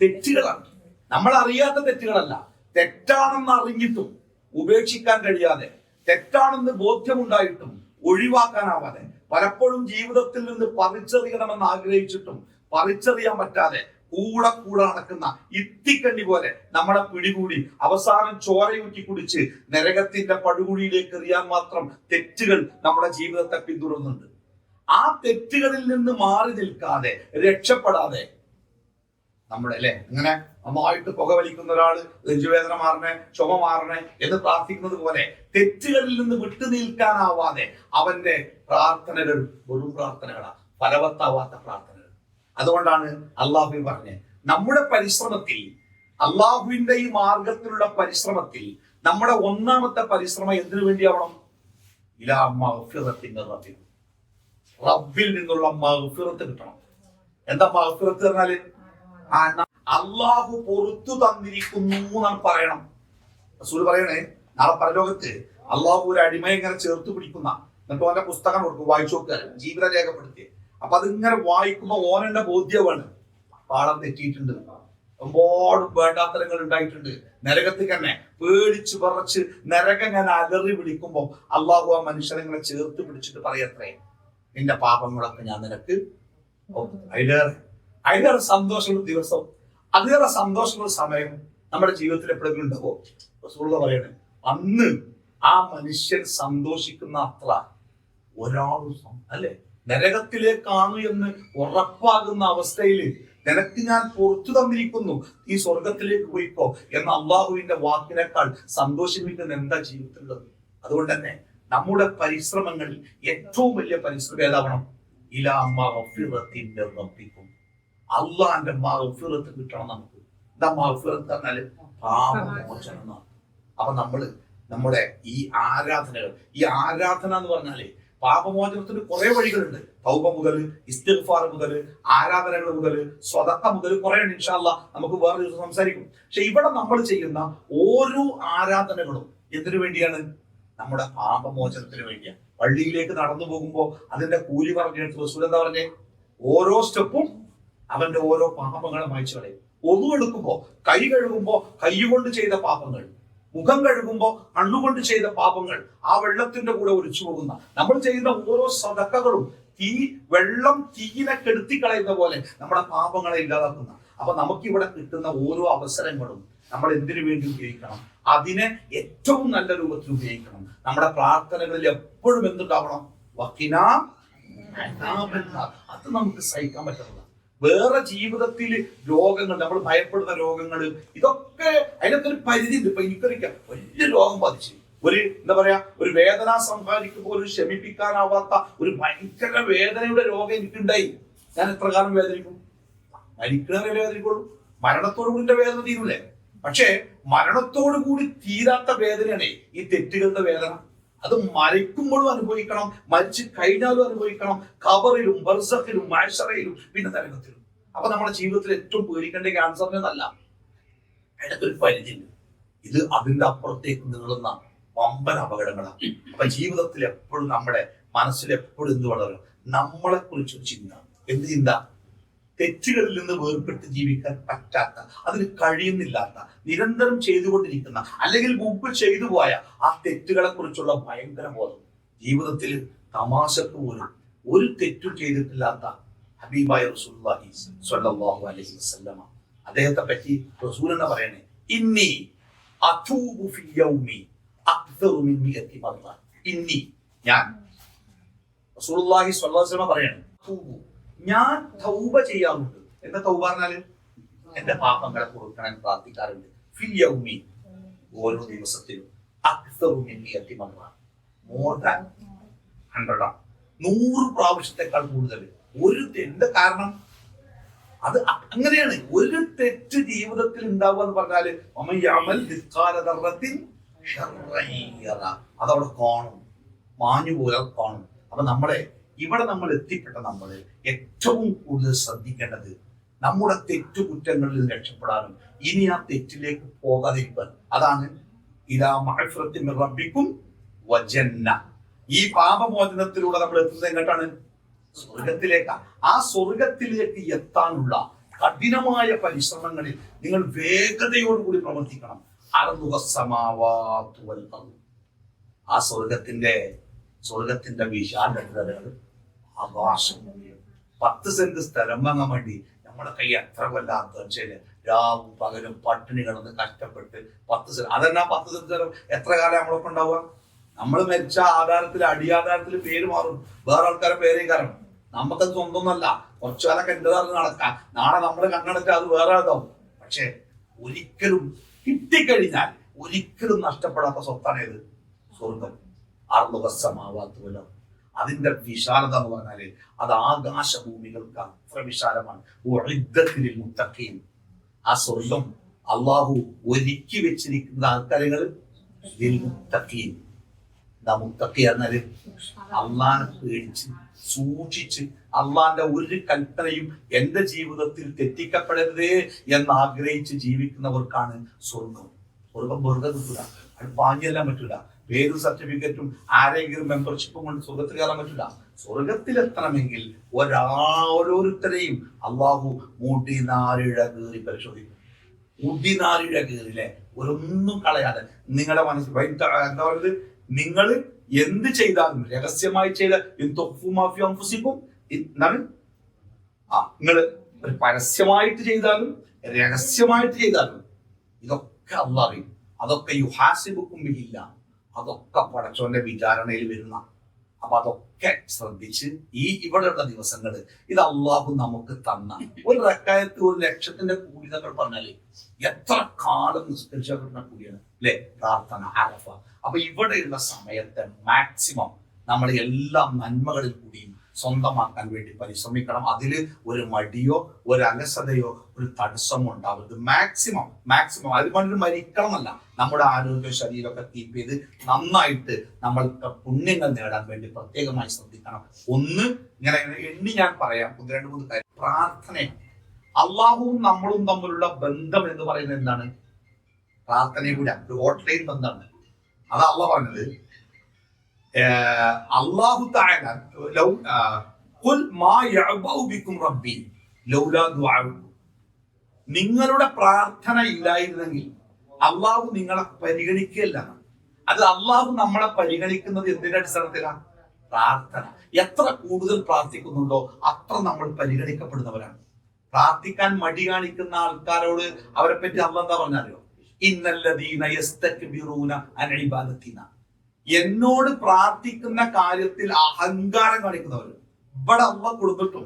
തെറ്റുകളാണ്. നമ്മൾ അറിയാത്ത തെറ്റുകളല്ല, തെറ്റാണെന്ന് അറിഞ്ഞിട്ടും ഉപേക്ഷിക്കാൻ കഴിയാതെ, തെറ്റാണെന്ന് ബോധ്യമുണ്ടായിട്ടും ഒഴിവാക്കാനാവാതെ, പലപ്പോഴും ജീവിതത്തിൽ നിന്ന് പറിച്ചെറിയണമെന്ന് ആഗ്രഹിച്ചിട്ടും പറിച്ചെറിയാൻ പറ്റാതെ കൂടെ നടക്കുന്ന ഇത്തിക്കണ്ണി പോലെ നമ്മളെ പിടികൂടി അവസാനം ചോരയൂറ്റി കുടിച്ച് നരകത്തിന്റെ പടുകുഴിയിലേക്ക് എറിയാൻ മാത്രം തെറ്റുകൾ നമ്മുടെ ജീവിതത്തെ പിന്തുടരുന്നുണ്ട്. ആ തെറ്റുകളിൽ നിന്ന് മാറി നിൽക്കാതെ, രക്ഷപ്പെടാതെ നമ്മുടെ ഇങ്ങനെ നന്നായിട്ട് പുക വലിക്കുന്ന ഒരാള് നെഞ്ചുവേദന മാറണേ, ചുമ മാറണേ എന്ന് പ്രാർത്ഥിക്കുന്നത് പോലെ തെറ്റുകളിൽ നിന്ന് വിട്ടു നിൽക്കാനാവാതെ അവന്റെ പ്രാർത്ഥനകൾ വെറും പ്രാർത്ഥനകളാണ്, ഫലവത്താവാത്ത പ്രാർത്ഥനകൾ. അതുകൊണ്ടാണ് അള്ളാഹു പറഞ്ഞത്, നമ്മുടെ പരിശ്രമത്തിൽ, അള്ളാഹുവിന്റെ ഈ മാർഗത്തിലുള്ള പരിശ്രമത്തിൽ നമ്മുടെ ഒന്നാമത്തെ പരിശ്രമം എന്തിനു വേണ്ടിയാവണം? ഇലാ മഗ്ഫിറത്തിൻ റബ്ബിൽ നിന്നുള്ള മഗ്ഫിറത്ത് കിട്ടണം. എന്താ മഗ്ഫിറത്ത് പറഞ്ഞാല്? അള്ളാഹു പൊറത്തു തന്നിരിക്കുന്നു എന്നാണ് പറയണം. റസൂൽ പറയണേ, നാളെ പരലോകത്ത് അള്ളാഹു ഒരു അടിമയെ ഇങ്ങനെ ചേർത്ത് പിടിക്കുന്ന, എന്നിട്ട് ഓന്റെ പുസ്തകം കൊടുക്കും, വായിച്ചു നോക്കുക, ജീവിതം രേഖപ്പെടുത്തി. അപ്പൊ അതിങ്ങനെ വായിക്കുമ്പോ ഓനെന്റെ ബോധ്യമാണ് പാഠം തെറ്റിയിട്ടുണ്ട്, ഒരുപാട് വേണ്ടാത്തരങ്ങൾ ഉണ്ടായിട്ടുണ്ട്, നരകത്തിൽ തന്നെ പേടിച്ചു പറച്ച് നരകം ഞാൻ അലറി വിളിക്കുമ്പോ അള്ളാഹു ആ മനുഷ്യനെ ഇങ്ങനെ ചേർത്ത് പിടിച്ചിട്ട് പറയത്രേ, നിന്റെ പാപങ്ങളൊക്കെ ഞാൻ നിനക്ക് അതിലേറെ സന്തോഷമുള്ള ദിവസം, അതിലേറെ സന്തോഷമുള്ള സമയം നമ്മുടെ ജീവിതത്തിൽ എപ്പോഴെങ്കിലും ഉണ്ടാവോ? റസൂൽ പറയണേ, അന്ന് ആ മനുഷ്യൻ സന്തോഷിക്കുന്ന അത്ര ഒരാളും അല്ലെ നരകത്തിലേക്കാണു എന്ന് ഉറപ്പാകുന്ന അവസ്ഥയിൽ നിനക്ക് ഞാൻ പുറത്തു തന്നിരിക്കുന്നു, ഈ സ്വർഗത്തിലേക്ക് പോയിക്കോ എന്ന അള്ളാഹുവിന്റെ വാക്കിനേക്കാൾ സന്തോഷിപ്പിക്കുന്ന എന്താ ജീവിതത്തിലുള്ളത്? അതുകൊണ്ട് തന്നെ നമ്മുടെ പരിശ്രമങ്ങളിൽ ഏറ്റവും വലിയ പരിശ്രമം ഏതാവണം? ഇലാ മഗ്ഫിറത്തിൻ്റെ റബ്ബിക്കും, അള്ളാന്റെ മഗ്ഫിറത്ത് കിട്ടണം നമുക്ക്. എന്താ മഗ്ഫിറത്ത് പറഞ്ഞാല്? പാപമോചനം. അപ്പൊ നമ്മുടെ ഈ ആരാധനകൾ, ഈ ആരാധന എന്ന് പറഞ്ഞാല് പാപമോചനത്തിന് കുറെ വഴികളുണ്ട്. തൗബ മുതൽ, ഇസ്തിഗ്ഫാർ മുതൽ, ആരാധനകൾ മുതൽ, സ്വതക്ക മുതൽ കുറെ ഉണ്ട്. ഇൻഷാ അല്ലാഹ് നമുക്ക് വേറെ ദിവസം സംസാരിക്കും. പക്ഷെ ഇവിടെ നമ്മൾ ചെയ്യുന്ന ഓരോ ആരാധനകളും എന്തിനു വേണ്ടിയാണ്? നമ്മുടെ പാപമോചനത്തിന് വേണ്ടിയാണ്. പള്ളിയിലേക്ക് നടന്നു പോകുമ്പോൾ അതിന്റെ കൂലി പറഞ്ഞെടുത്ത് റസൂൽ എന്താ പറഞ്ഞേ? ഓരോ സ്റ്റെപ്പും അവന്റെ ഓരോ പാപങ്ങളെ മായ്ച്ചു കളയും. ഒന്നു എടുക്കുമ്പോ, കൈ കഴുകുമ്പോ കൈ കൊണ്ട് ചെയ്ത പാപങ്ങൾ, മുഖം കഴുകുമ്പോ കണ്ണുകൊണ്ട് ചെയ്ത പാപങ്ങൾ ആ വെള്ളത്തിന്റെ കൂടെ ഒലിച്ചു പോകുന്ന, നമ്മൾ ചെയ്യുന്ന ഓരോ സദക്കകളും വെള്ളം തീയിനെ കെടുത്തി കളയുന്ന പോലെ നമ്മുടെ പാപങ്ങളെ ഇല്ലാതാക്കുന്ന. അപ്പൊ നമുക്കിവിടെ കിട്ടുന്ന ഓരോ അവസരങ്ങളും നമ്മൾ എന്തിനു വേണ്ടി ഉപയോഗിക്കണം? അതിനെ ഏറ്റവും നല്ല രൂപത്തിൽ ഉപയോഗിക്കണം. നമ്മുടെ പ്രാർത്ഥനകളിൽ എപ്പോഴും എന്തുണ്ടാവണം? വഖിനാ അദാബന്നാർ. അത് നമുക്ക് സഹിക്കാൻ പറ്റുന്നത്. വേറെ ജീവിതത്തിൽ രോഗങ്ങൾ, നമ്മൾ ഭയപ്പെടുന്ന രോഗങ്ങൾ, ഇതൊക്കെ അതിനൊക്കെ ഒരു പരിധി ഉണ്ട്. ഇപ്പൊ എനിക്കൊരിക്കൽ വലിയ രോഗം ബാധിച്ചു, എന്താ പറയാ, ഒരു വേദന സംഹാരിക്ക് പോലും ശമിപ്പിക്കാനാവാത്ത ഒരു ഭയങ്കര വേദനയുടെ രോഗം എനിക്കുണ്ടായി. ഞാൻ എത്ര കാലം വേദനിക്കും? മരിക്കണവരെ വേദനിക്കുള്ളൂ. മരണത്തോടു കൂടി വേദന തീരൂലേ? പക്ഷേ മരണത്തോടു കൂടി തീരാത്ത വേദനയാണ് ഈ തെറ്റുകളുടെ വേദന. അത് മരിക്കുമ്പോഴും അനുഭവിക്കണം, മരിച്ചു കഴിഞ്ഞാലും അനുഭവിക്കണം, ഖബറിലും ബർസഖിലും മഹ്ശറയിലും പിന്നെ നരകത്തിലും. അപ്പൊ നമ്മുടെ ജീവിതത്തിൽ ഏറ്റവും പേടിക്കേണ്ട ക്യാൻസറിനല്ല, അതിനൊക്കെ ഒരു പരിധിയുണ്ട്. ഇത് അതിന്റെ അപ്പുറത്തേക്ക് നീളുന്ന വമ്പൻ അപകടങ്ങളാണ്. അപ്പൊ ജീവിതത്തിൽ എപ്പോഴും നമ്മുടെ മനസ്സിൽ എപ്പോഴും എന്ത് വളരും? നമ്മളെ കുറിച്ചൊരു ചിന്ത. എന്ത് ചിന്ത? തെറ്റുകളിൽ നിന്ന് വേർപെട്ട് ജീവിക്കാൻ പറ്റാത്ത, അതിന് കഴിയുന്നില്ലാത്ത, നിരന്തരം ചെയ്തുകൊണ്ടിരിക്കുന്ന, അല്ലെങ്കിൽ മുമ്പ് ചെയ്തു പോയ ആ തെറ്റുകളെ കുറിച്ചുള്ള ഭയങ്കര ബോധം. ജീവിതത്തിൽ തമാശക്ക് പോലും ഒരു തെറ്റും ചെയ്തിട്ടില്ലാത്ത ഹബീബായ റസൂലുള്ളാഹി സ്വല്ലല്ലാഹു അലൈഹി വസല്ലമ, അദ്ദേഹത്തെ പറ്റി റസൂൽ എന്ന് പറയണേ, ഇന്നി അതൂബു ഫി യൗമി അക്തറു മിൻ മിഅത്തി മർറ. ഇന്നി, ഞാൻ, റസൂലുള്ളാഹി സ്വല്ലല്ലാഹു അലൈഹി വസല്ലമ പറയണേ, ഞാൻ തൗബ ചെയ്യാറുണ്ട്. എന്താ തൗബ പറഞ്ഞാല്? എന്റെ പാപങ്ങളെ പൊറുക്കണം പ്രാർത്ഥിക്കാറുണ്ട്. ഫിൽ യൗമി, ഓരോ ദിവസത്തിലും, അക്തറു മിൻ മിഅത്തി മർറ, മോർ ദാൻ 100, 100 പ്രാവശ്യത്തെക്കാൾ കൂടുതൽ. എന്താ കാരണം? അത് അങ്ങനെയാണ്. ഒരു തെറ്റ് ജീവിതത്തിൽ ഉണ്ടാവുക എന്ന് പറഞ്ഞാല് അതവിടെ കാണും, മാഞ്ഞു പോലെ കാണും. അപ്പൊ ഇവിടെ നമ്മൾ എത്തിപ്പെട്ട നമ്മൾ ഏറ്റവും കൂടുതൽ ശ്രദ്ധിക്കേണ്ടത് നമ്മുടെ തെറ്റുകുറ്റങ്ങളിൽ രക്ഷപ്പെടാനും ഇനി ആ തെറ്റിലേക്ക് പോകാതിരിക്കാൻ. അതാണ് ഇലാ മഅ്ഫിറത്തിൻ മിർ റബ്ബിക്കും വജന്ന. ഈ പാപമോചനത്തിലൂടെ നമ്മൾ എത്തുന്നത് എങ്ങോട്ടാണ്? സ്വർഗത്തിലേക്കാണ്. ആ സ്വർഗത്തിലേക്ക് എത്താനുള്ള കഠിനമായ പരിശ്രമങ്ങളിൽ നിങ്ങൾ വേഗതയോടുകൂടി പ്രവർത്തിക്കണം. ആ സ്വർഗത്തിന്റെ വിശാലതകൾ ആകാശം. 10 സെന്റ് സ്ഥലം വാങ്ങാൻ വേണ്ടി നമ്മുടെ കൈ എത്ര കൊല്ലാത്ത രാവും പകലും പട്ടിണി കിടന്ന് കഷ്ടപ്പെട്ട് 10 സെന്റ്. അതെന്നാ 10 സെന്റ് സ്ഥലം എത്ര കാലം നമ്മളൊക്കെ ഉണ്ടാവുക? നമ്മൾ മരിച്ച ആധാരത്തിൽ, അടിയാധാരത്തിൽ പേര് മാറും, വേറെ ആൾക്കാരെ പേരേ കാരണം. നമുക്കത് സ്വന്തമൊന്നല്ല, കുറച്ചു കാലൊക്കെ എന്റേതാണെന്ന് നടക്കാം. നാളെ നമ്മൾ കണ്ണടച്ചാൽ അത് വേറെ ഇതാവും. പക്ഷെ ഒരിക്കലും കിട്ടിക്കഴിഞ്ഞാൽ ഒരിക്കലും നഷ്ടപ്പെടാത്ത സ്വത്താണ് ഏത്? സ്വർഗം. അർളുകസമാവാത്തുവല്ലോ. അതിന്റെ വിശാലത എന്ന് പറഞ്ഞാല് അത് ആകാശഭൂമികൾക്ക് അത്ര വിശാലമാണ്. മുത്തഖീൻ. ആ സ്വർഗം അള്ളാഹു ഒരുക്കി വെച്ചിരിക്കുന്ന ആൾക്കാരുകൾ മുത്തഖീൻ. മുത്തഖി പറഞ്ഞാല് അള്ളാനെ പേടിച്ച് സൂക്ഷിച്ച് അള്ളാന്റെ ഒരു കൽപ്പനയും എന്റെ ജീവിതത്തിൽ തെറ്റിക്കപ്പെടരുതേ എന്ന് ആഗ്രഹിച്ച് ജീവിക്കുന്നവർക്കാണ് സ്വർഗം. സ്വർഗം വെറുതെ കിട്ടൂല, അത് വാങ്ങിയെല്ലാം പറ്റൂല. പേരും സർട്ടിഫിക്കറ്റും ആരെങ്കിലും മെമ്പർഷിപ്പും കൊണ്ട് സ്വർഗത്തിൽ കയറാൻ പറ്റില്ല. സ്വർഗത്തിലെത്തണമെങ്കിൽ ഓരോരുത്തരെയും അള്ളാഹു മുടിനാരിഴ കീറി പരിശോധിക്കും. മുടിനാരിഴ കീറിലെ ഒരൊന്നും കളയാതെ നിങ്ങളുടെ മനസ്സിൽ എന്താ പറയുന്നത്? നിങ്ങൾ എന്ത് ചെയ്താലും രഹസ്യമായി ചെയ്ത നിങ്ങൾ പരസ്യമായിട്ട് ചെയ്താലും രഹസ്യമായിട്ട് ചെയ്താലും ഇതൊക്കെ അള്ളാഹു അറിയും. അതൊക്കെ യുഹാസിബുക്കും ബിഹില്ല. അതൊക്കെ പടച്ചോന്റെ വിചാരണയിൽ വരുന്ന. അപ്പൊ അതൊക്കെ ശ്രദ്ധിച്ച് ഇവിടെയുള്ള ദിവസങ്ങൾ ഇത് അള്ളാഹു നമുക്ക് തന്ന ഒരു റക്കായത്ത് 1,00,000 കൂലി എന്നൊക്കെ പറഞ്ഞാല് എത്ര കാലം നിസ്കരിച്ചാൽ കിട്ടുന്ന കൂലിയാണ് അല്ലെ? പ്രാർത്ഥന, അറഫ. അപ്പൊ ഇവിടെയുള്ള സമയത്തെ മാക്സിമം നമ്മൾ എല്ലാ നന്മകളിൽ കൂടിയും സ്വന്തമാക്കാൻ വേണ്ടി പരിശ്രമിക്കണം. അതിൽ ഒരു മടിയോ ഒരു അലസതയോ ഒരു തടസ്സമോ ഉണ്ടാവരുത്. മാക്സിമം അത് വേണ്ടി മരിക്കണം എന്നല്ല, നമ്മുടെ ആരോഗ്യ ശരീരമൊക്കെ കീപ്പ് ചെയ്ത് നന്നായിട്ട് നമ്മൾക്ക് പുണ്യങ്ങൾ നേടാൻ വേണ്ടി പ്രത്യേകമായി ശ്രദ്ധിക്കണം. ഒന്ന് ഇങ്ങനെ എണ്ണി ഞാൻ പറയാം, 1-2-3 കാര്യം. പ്രാർത്ഥനയാണ്. അള്ളാഹുവും നമ്മളും തമ്മിലുള്ള ബന്ധം എന്ന് പറയുന്നത് എന്താണ്? പ്രാർത്ഥനയും കൂടി ഒരു ഹോട്ട്ലൈൻ ബന്ധമാണ്. അത് അള്ളാഹ് പറഞ്ഞത്. അല്ലാഹു തആല ഖുൽ മാ യഅബഉ ബികും റബ്ബി ലൗലാ ദുആഉക്കും. നിങ്ങളുടെ പ്രാർത്ഥന ഇല്ലായിരുന്നെങ്കിൽ അള്ളാഹു നിങ്ങളെ പരിഗണിക്കുകയല്ല. അത് അള്ളാഹു നമ്മളെ പരിഗണിക്കുന്നത് എന്തിന്റെ അടിസ്ഥാനത്തിലാണ്? പ്രാർത്ഥന. എത്ര കൂടുതൽ പ്രാർത്ഥിക്കുന്നുണ്ടോ അത്ര നമ്മൾ പരിഗണിക്കപ്പെടുന്നവരാണ്. പ്രാർത്ഥിക്കാൻ മടി കാണിക്കുന്ന ആൾക്കാരോട് അവരെ പറ്റി അള്ളാഹ് എന്താ പറഞ്ഞാലോ? ഇന്നല്ലദീന യസ്തക്ബിറൂന അൻ ഇബാദത്തിന, എന്നോട് പ്രാർത്ഥിക്കുന്ന കാര്യത്തിൽ അഹങ്കാരം കാണിക്കുന്നവർ. ഇവിടെ അള്ളാഹ് കൊടുത്തിട്ടും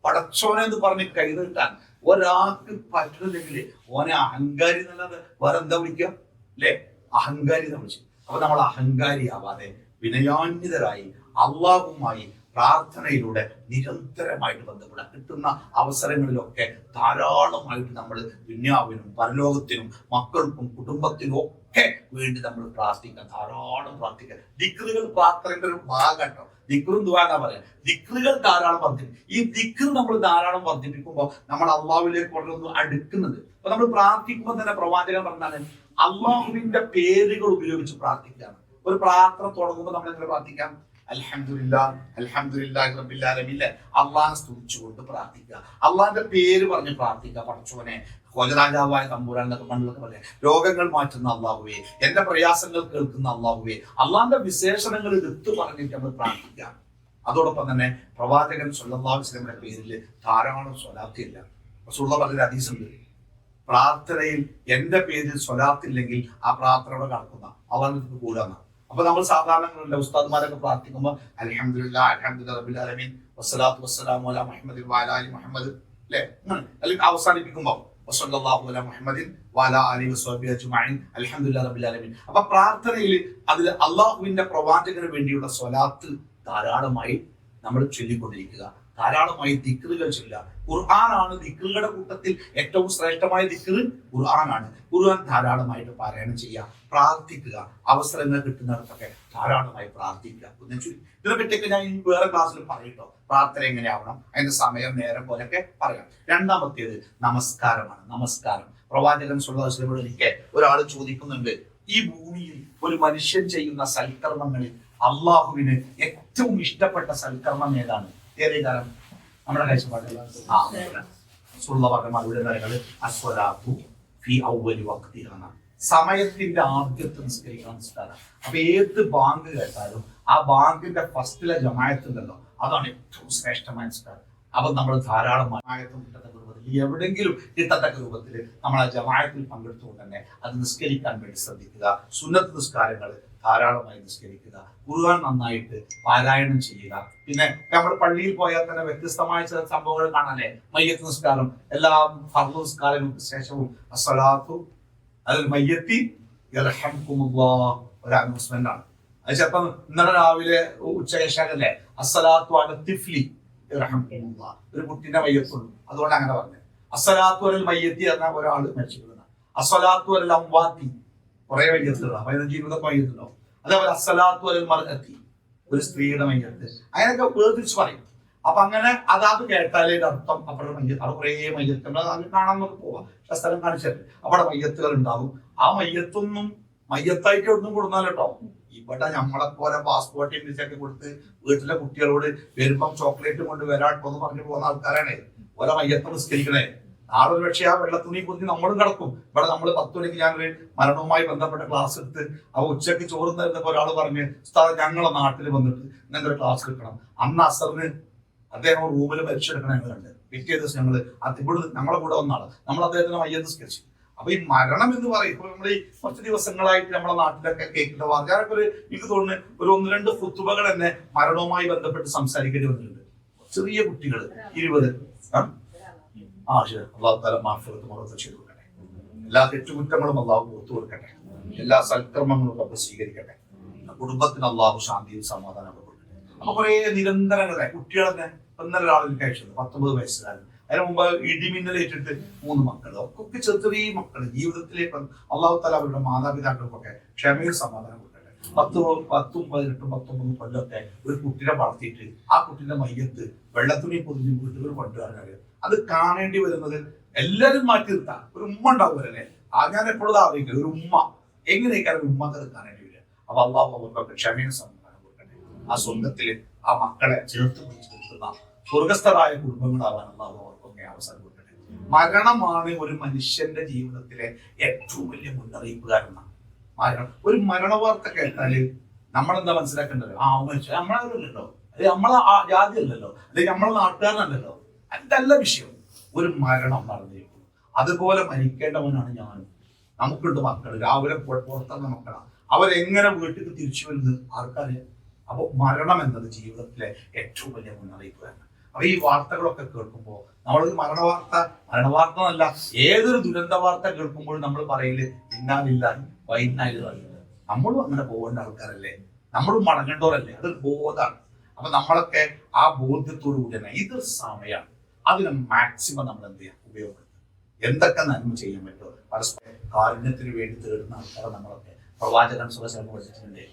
പടച്ചോനെ എന്ന് പറഞ്ഞ് കൈ നീട്ടാൻ ഒരാൾക്ക് പറ്റുന്നില്ലെങ്കിൽ ഓനെ അഹങ്കാരി എന്നല്ലാതെ വേറെ എന്താ വിളിക്കുക? അല്ലെ, അഹങ്കാരി എന്ന് വിളിച്ചു. അപ്പൊ നമ്മൾ അഹങ്കാരിയാവാതെ വിനയാന്വിതരായി അള്ളാഹുമായി പ്രാർത്ഥനയിലൂടെ നിരന്തരമായിട്ട് ബന്ധപ്പെടാൻ കിട്ടുന്ന അവസരങ്ങളിലൊക്കെ ധാരാളമായിട്ട് നമ്മൾ ദുനിയാവിനും പരലോകത്തിനും മക്കൾക്കും കുടുംബത്തിനും ഒക്കെ വേണ്ടി നമ്മൾ പ്രാർത്ഥിക്കാം, ധാരാളം പ്രാർത്ഥിക്കാം. ദിക്റുകൾ പ്രാർത്ഥനയുടെ ഒരു ഭാഗം. ദിക്റും ദുആ പറയാം. ദിക്റുകൾ ധാരാളം വർദ്ധിപ്പിക്കും. ഈ ദിക്ർ നമ്മൾ ധാരാളം വർദ്ധിപ്പിക്കുമ്പോൾ നമ്മൾ അള്ളാഹുവിലേക്ക് കൊണ്ടൊന്ന് അടുക്കുന്നത്. അപ്പൊ നമ്മൾ പ്രാർത്ഥിക്കുമ്പോൾ തന്നെ പ്രവാചകൻ പറഞ്ഞാൽ അള്ളാഹുവിന്റെ പേരുകൾ ഉപയോഗിച്ച് പ്രാർത്ഥിക്കുകയാണ്. ഒരു പ്രാർത്ഥന തുടങ്ങുമ്പോൾ നമ്മൾ എങ്ങനെ പ്രാർത്ഥിക്കാം? അൽഹംദുലില്ലാഹ് അൽഹംദുലില്ലാഹി റബ്ബിൽ ആലമീൻ. അള്ളാഹനെ സ്തുതിച്ചുകൊണ്ട് പ്രാർത്ഥിക്കുക, അള്ളാഹിന്റെ പേര് പറഞ്ഞ് പ്രാർത്ഥിക്കുക. പടച്ചോനെ, ഖോജരാജാവായ തമ്പുരാൻ എന്നൊക്കെ പണ്ടൊക്കെ പറയാം. രോഗങ്ങൾ മാറ്റുന്ന അള്ളാഹുവേ, എന്റെ പ്രയാസങ്ങൾ കേൾക്കുന്ന അള്ളാഹുവേ, അള്ളാഹിന്റെ വിശേഷണങ്ങൾ എടുത്തു പറഞ്ഞിട്ട് നമ്മൾ പ്രാർത്ഥിക്കാം. അതോടൊപ്പം തന്നെ പ്രവാചകൻ സല്ലല്ലാഹു അലൈഹി വസല്ലമയുടെ പേരിൽ ധാരാളം സ്വലാത്തില്ല. റസൂലുള്ളാഹി പറഞ്ഞ ഹദീസുണ്ട്, പ്രാർത്ഥനയിൽ എന്റെ പേരിൽ സ്വലാത്തില്ലെങ്കിൽ ആ പ്രാർത്ഥനയോടെ കടക്കുന്ന അള്ളാഹിന് കൂടാന്ന്. അപ്പൊ നമ്മൾ സാധാരണ ഉസ്താദ്മാരൊക്കെ പ്രാർത്ഥിക്കുമ്പോൾ അൽഹംദുലില്ലാഹി അൽഹംദുലില്ലാഹി റബ്ബിൽ ആലമീൻ വസ്സലാത്തു വസ്സലാമു അലാ മുഹമ്മദിൻ വഅലാ ആലി മുഹമ്മദ്, അല്ലേ, അല്ലെങ്കിൽ അവസാനിപ്പിക്കുമ്പോൾ വസല്ലല്ലാഹു അലാ മുഹമ്മദിൻ വഅലാ ആലിഹി വസ്വഹ്ബിഹി അജ്മഈൻ അൽഹംദുലില്ലാഹി റബ്ബിൽ ആലമീൻ. അപ്പൊ പ്രാർത്ഥനയിൽ അതിൽ അള്ളാഹുവിന്റെ പ്രവാചകന് വേണ്ടിയുള്ള സ്വലാത്ത് ധാരാളമായി നമ്മൾ ചൊല്ലിക്കൊണ്ടിരിക്കുക, ധാരാളമായി ദിക്റുകൾ ചൊല്ലുക. ഖുർആനാണ് ദിക്റുകളുടെ കൂട്ടത്തിൽ ഏറ്റവും ശ്രേഷ്ഠമായ ദിക്റ് ഖുർആനാണ്. ഖുർആൻ ധാരാളമായിട്ട് പാരായണം ചെയ്യുക, പ്രാർത്ഥിക്കുക, അവസരങ്ങൾ കിട്ടുന്നിടത്തൊക്കെ ധാരാളമായി പ്രാർത്ഥിക്കുക. ഇതിനെപ്പറ്റിയൊക്കെ ഞാൻ വേറെ ക്ലാസ്സിൽ പറയട്ടോ, പ്രാർത്ഥന എങ്ങനെയാവണം, അതിന്റെ സമയം നേരം പോലൊക്കെ പറയാം. രണ്ടാമത്തേത് നമസ്കാരമാണ്. നമസ്കാരം പ്രവാചകൻ സല്ലല്ലാഹു അലൈഹി വസല്ലം എനിക്ക് ഒരാൾ ചോദിക്കുന്നുണ്ട്, ഈ ഭൂമിയിൽ ഒരു മനുഷ്യൻ ചെയ്യുന്ന സൽക്കർമ്മങ്ങളിൽ അള്ളാഹുവിന് ഏറ്റവും ഇഷ്ടപ്പെട്ട സൽക്കർമ്മം ഏതാണ്? ഏതേ കാലം നമ്മുടെ കാഴ്ചപ്പാടിൽ സമയത്തിന്റെ ആദ്യത്തെ നിസ്കരിക്കണം നിസ്കാരം. അപ്പൊ ഏത് ബാങ്ക് കേട്ടാലും ആ ബാങ്കിന്റെ ഫസ്റ്റിലെ ജമാഅത്തുണ്ടല്ലോ, അതാണ് ഏറ്റവും ശ്രേഷ്ഠമായ നിസ്കാരം. അപ്പൊ നമ്മൾ ധാരാളം ജമാഅത്തും കിട്ടത്തക്ക രൂപത്തിൽ, എവിടെയെങ്കിലും കിട്ടത്തക്ക രൂപത്തിൽ നമ്മൾ ആ ജമാഅത്തിൽ പങ്കെടുത്തുകൊണ്ട് തന്നെ അത് നിസ്കരിക്കാൻ വേണ്ടി ശ്രദ്ധിക്കുക. സുന്നത്ത് നിസ്കാരങ്ങൾ ധാരാളമായി നിസ്കരിക്കുക, ഖുർആൻ നന്നായിട്ട് പാരായണം ചെയ്യുക. പിന്നെ നമ്മൾ പള്ളിയിൽ പോയാൽ തന്നെ വ്യത്യസ്തമായ ചില സംഭവങ്ങൾ കാണാല്ലേ, മയ്യത്ത് നിസ്കാരം, എല്ലാ ഫർദ് നിസ്കാരങ്ങൾക്ക് ശേഷവും അസ്സലാത്തു അലൽ മയ്യത്തി യർഹംകുമുല്ലാഹ് ഒരു അനൗൺസ്മെന്റ് ആണ്. അത് ചിലപ്പോൾ ഇന്നലെ രാവിലെ ഉച്ചശേഷമല്ലേ അസ്സലാത്തു അലൽ തിഫ്ലി യർഹംകുമുല്ലാഹ്, ഒരു കുട്ടിന്റെ മയ്യത്തുള്ളൂ, അതുകൊണ്ട് അങ്ങനെ പറഞ്ഞു. അസ്സലാത്തു അലൽ മയ്യത്തി എന്ന ഒരാൾ മരിച്ചിട്ടുണ്ട്. അസ്സലാത്തു അലൽ അംവാത്തി കുറെ മയ്യത്തുള്ള 15-20 മയ്യത്തുണ്ടാവും. അതേപോലെ അസ്സലാത്തു അലൽ മർഅത്തി, ഒരു സ്ത്രീയുടെ മയ്യത്ത്, അങ്ങനെയൊക്കെ വേർതിരിച്ച് പറയും. അപ്പൊ അങ്ങനെ അതാത് കേട്ടാലേ അർത്ഥം അവിടെ മയ്യത്ത്, അവിടെ കുറെ മയ്യത്ത് അത് കാണാൻ നമുക്ക് പോവാം, സ്ഥലം കാണിച്ചിട്ട് അവിടെ മയ്യത്തുകൾ ഉണ്ടാവും. ആ മയ്യത്തൊന്നും മയ്യത്തായിട്ട് ഒന്നും കൊടുന്നാലോ കേട്ടോ. ഇവിടെ നമ്മളെ പോലെ പാസ്പോർട്ട് ഇന്ത്യയൊക്കെ കൊടുത്ത് വീട്ടിലെ കുട്ടികളോട് വരുമ്പം ചോക്ലേറ്റ് കൊണ്ട് വരാട്ടോ എന്ന് പറഞ്ഞു പോകുന്ന ആൾക്കാരാണ് ഓരോ മയ്യത്ത് നിസ്കരിക്കണേ. നാളെ ഒരു പക്ഷേ ആ വെള്ളത്തുണി കുറിച്ച് നമ്മളും കിടക്കും. ഇവിടെ നമ്മൾ 10 മണിക്ക് ഞാനൊരു മരണവുമായി ബന്ധപ്പെട്ട ക്ലാസ് എടുത്ത് അപ്പൊ ഉച്ചയ്ക്ക് ചോറുന്ന തരുന്നപ്പോ ഒരാൾ പറഞ്ഞ് ഉസ്താദ് ഞങ്ങളെ നാട്ടിൽ വന്നിട്ട് ഇങ്ങനത്തെ ഒരു ക്ലാസ് എടുക്കണം. അന്ന് അസറിന് അദ്ദേഹം റൂമിൽ മരിച്ചെടുക്കണം എന്ന് കണ്ട് പിറ്റേ ദിവസം ഞങ്ങൾ ഇവിടെ ഞങ്ങളെ കൂടെ വന്നാണ് നമ്മൾ അദ്ദേഹത്തിന് മയ്യത്ത് നിസ്കരിച്ചു. അപ്പൊ ഈ മരണം എന്ന് പറയും ഇപ്പൊ നമ്മൾ ഈ കുറച്ച് ദിവസങ്ങളായിട്ട് നമ്മുടെ നാട്ടിലൊക്കെ കേൾക്കുന്ന ഞാനൊക്കെ എനിക്ക് തോന്നുന്നു ഒരു 1-2 ഫുത്തുബകൾ തന്നെ മരണവുമായി ബന്ധപ്പെട്ട് സംസാരിക്കേണ്ടി വന്നിട്ടുണ്ട്. ചെറിയ കുട്ടികൾ 20 അള്ളാഹു തആല മാഗ്ഫിറത്ത് മറത്ത് ചെയ്തു കൊടുക്കട്ടെ. എല്ലാ തെറ്റുകുറ്റങ്ങളും അള്ളാഹു പുറത്തു കൊടുക്കട്ടെ. എല്ലാ സൽക്കർമ്മങ്ങളും ഒക്കെ സ്വീകരിക്കട്ടെ. കുടുംബത്തിന് അള്ളാഹു ശാന്തിയും സമാധാനവും കൊടുക്കട്ടെ. അപ്പൊ കുറെ നിരന്തരങ്ങളെ കുട്ടികളെ ഇന്നലെ ഒരാളിൽ കഴിച്ചത് 19 വയസ്സുകാരൻ, അതിന് മുമ്പ് ഇടിമിന്നലേറ്റിട്ട് 3 മക്കൾ, ഒക്കെ ചെറിയ മക്കൾ. ജീവിതത്തിലേക്ക് അള്ളാഹു തആല അവരുടെ മാതാപിതാക്കൾക്കൊക്കെ ക്ഷമയും സമാധാനം കൊടുക്കട്ടെ. 10, 18, 19 കൊല്ലത്തെ ഒരു കുട്ടിനെ വളർത്തിയിട്ട് ആ കുട്ടിന്റെ മയ്യത്ത് വെള്ളത്തുണി പൊതിഞ്ഞ് വീട്ടുകൾ കൊണ്ടുവരാൻ അത് കാണേണ്ടി വരുന്നത് എല്ലാവരും മാറ്റി നിർത്താം. ഒരു ഉമ്മ ഉണ്ടാവുമല്ലേ, ഞാൻ എപ്പോഴും ആഗ്രഹിക്കുന്നത് ഒരു ഉമ്മ എങ്ങനെയൊക്കെ ഉമ്മക്ക് അത് കാണേണ്ടി വരിക. അപ്പൊ അള്ളാഹു അവർക്കൊക്കെ ക്ഷമയും സമാധാനം കൊടുക്കട്ടെ. ആ സ്വന്തത്തില് ആ മക്കളെ ചേർത്ത് പിടിച്ച് നിർത്തുന്ന സ്വർഗസ്ഥരായ കുടുംബങ്ങളാവാൻ അള്ളാഹു അവർക്കൊക്കെ അവസരം കൊടുക്കട്ടെ. മരണമാണ് ഒരു മനുഷ്യന്റെ ജീവിതത്തിലെ ഏറ്റവും വലിയ മുന്നറിയിപ്പുകാരനാണ്. മരണം, ഒരു മരണവാർത്ത കേട്ടാല് നമ്മളെന്താ മനസ്സിലാക്കേണ്ടത്? ആ മനുഷ്യൻ നമ്മളല്ലോ, അത് നമ്മളെ ജാതി അല്ലല്ലോ, അല്ലെങ്കിൽ നമ്മളെ നാട്ടുകാരനല്ലല്ലോ, അതല്ല വിഷയം. ഒരു മരണം നടന്നിരിക്കുന്നു, അതുപോലെ മരിക്കേണ്ടവനാണ് ഞാനും. നമുക്കുണ്ട് മക്കൾ, രാവിലെ പുറത്തുന്ന മക്കളാണ്. അവരെങ്ങനെ വീട്ടിൽ തിരിച്ചു വരുന്നത് ആർക്കറിയാം? അപ്പോൾ മരണം എന്നത് ജീവിതത്തിലെ ഏറ്റവും വലിയ മുന്നറിയിപ്പാണ്. അപ്പൊ ഈ വാർത്തകളൊക്കെ കേൾക്കുമ്പോൾ നമ്മളൊരു മരണവാർത്ത എന്നല്ല, ഏതൊരു ദുരന്ത വാർത്ത കേൾക്കുമ്പോഴും നമ്മൾ പറയില്ലേ ഇന്നാലില്ല വൈകുന്നേരം. നമ്മളും അങ്ങനെ പോകേണ്ട ആൾക്കാരല്ലേ, നമ്മളും മടങ്ങേണ്ടവരല്ലേ, അതൊരു ബോധമാണ്. അപ്പൊ നമ്മളൊക്കെ ആ ബോധ്യത്തോടു കൂടി തന്നെ ഇതൊരു സമയമാണ്, അതിന് മാക്സിമം നമ്മൾ എന്ത് ചെയ്യാം, ഉപയോഗപ്പെടുത്തുക. എന്തൊക്കെ നന്മ ചെയ്യാൻ പറ്റുമോ പരസ്പര കാരുണ്യത്തിന് വേണ്ടി തേടുന്ന ആൾക്കാരെ നമ്മളൊക്കെ പ്രവാചകൻ സുഖം പഠിച്ചിട്ടുണ്ട്.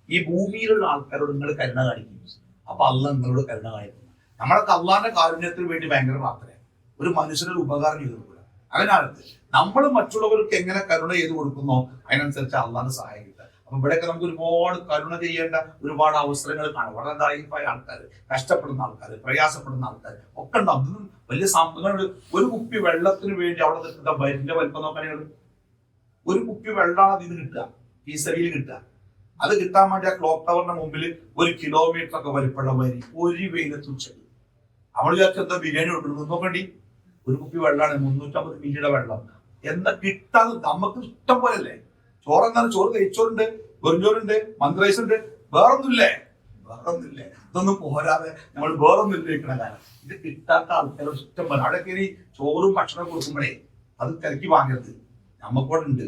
ഈ ഭൂമിയിലുള്ള ആൾക്കാരോട് നിങ്ങൾ കരുണ കാണിക്കും, അപ്പൊ അള്ളാഹ് നിങ്ങളോട് കരുണ കാണിക്കുന്നു. നമ്മളൊക്കെ അള്ളാഹിന്റെ കാരുണ്യത്തിന് വേണ്ടി ഭയങ്കര പ്രാർത്ഥനയാണ്, ഒരു മനുഷ്യനൊരു ഉപകാരം ചെയ്തു കൊടുക്കുക. അതിനകത്ത് നമ്മൾ മറ്റുള്ളവർക്ക് എങ്ങനെ കരുണ ചെയ്ത് കൊടുക്കുന്നോ അതിനനുസരിച്ച് അള്ളാഹിന്റെ സഹായം കിട്ടുക. അപ്പൊ ഇവിടെയൊക്കെ നമുക്ക് ഒരുപാട് കരുണ ചെയ്യേണ്ട ഒരുപാട് അവസരങ്ങൾ കാണും. വളരെ ദാരിദ്ര്യമായ ആൾക്കാർ, കഷ്ടപ്പെടുന്ന ആൾക്കാർ, പ്രയാസപ്പെടുന്ന ആൾക്കാർ ഒക്കെ ഉണ്ടാവും. ഇതൊന്നും വലിയ സംഭവങ്ങൾ. ഒരു കുപ്പി വെള്ളത്തിന് വേണ്ടി അവിടെ നിൽക്കുന്ന വരിന്റെ വലിപ്പം നോക്കാനാണ്. ഒരു കുപ്പി വെള്ളമാണ് ഇതിന് കിട്ടുക, ഫീസറിയിൽ കിട്ടുക. അത് കിട്ടാൻ വേണ്ടി ആ ക്ലോക്ക് ടവറിന്റെ മുമ്പിൽ 1 കിലോമീറ്റർ ഒക്കെ വലിപ്പമുള്ള വരി, ഒരു വെയിലത്ത് ഉച്ചത്. നമ്മൾ വിചാരിച്ച എന്താ ബിരിയാണി കൊടുക്കുന്നു നോക്കണ്ടി, ഒരു കുപ്പി വെള്ളമാണ് 350 മില്ലിയുടെ വെള്ളം. എന്താ കിട്ടാന്ന് നമുക്ക് ഇഷ്ടം പോലല്ലേ. ചോറ് എന്താണ്, ചോറ് നെയ്ച്ചോറുണ്ട്, വെറുംചോറുണ്ട്, മന്തി റൈസ് ഉണ്ട്, വേറൊന്നുമില്ലേ? ഇതൊന്നും പോരാതെ നമ്മൾ വേറൊന്നും കഴിക്കണ കാലം. ഇത് കിട്ടാത്ത ആൾക്കാരോട് ഇഷ്ടം പോലെ അവിടെയൊക്കെ ഈ ചോറും ഭക്ഷണം കൊടുക്കുമ്പോഴേ അത് തിരക്കി വാങ്ങരുത്, നമുക്കവിടെ ഉണ്ട്.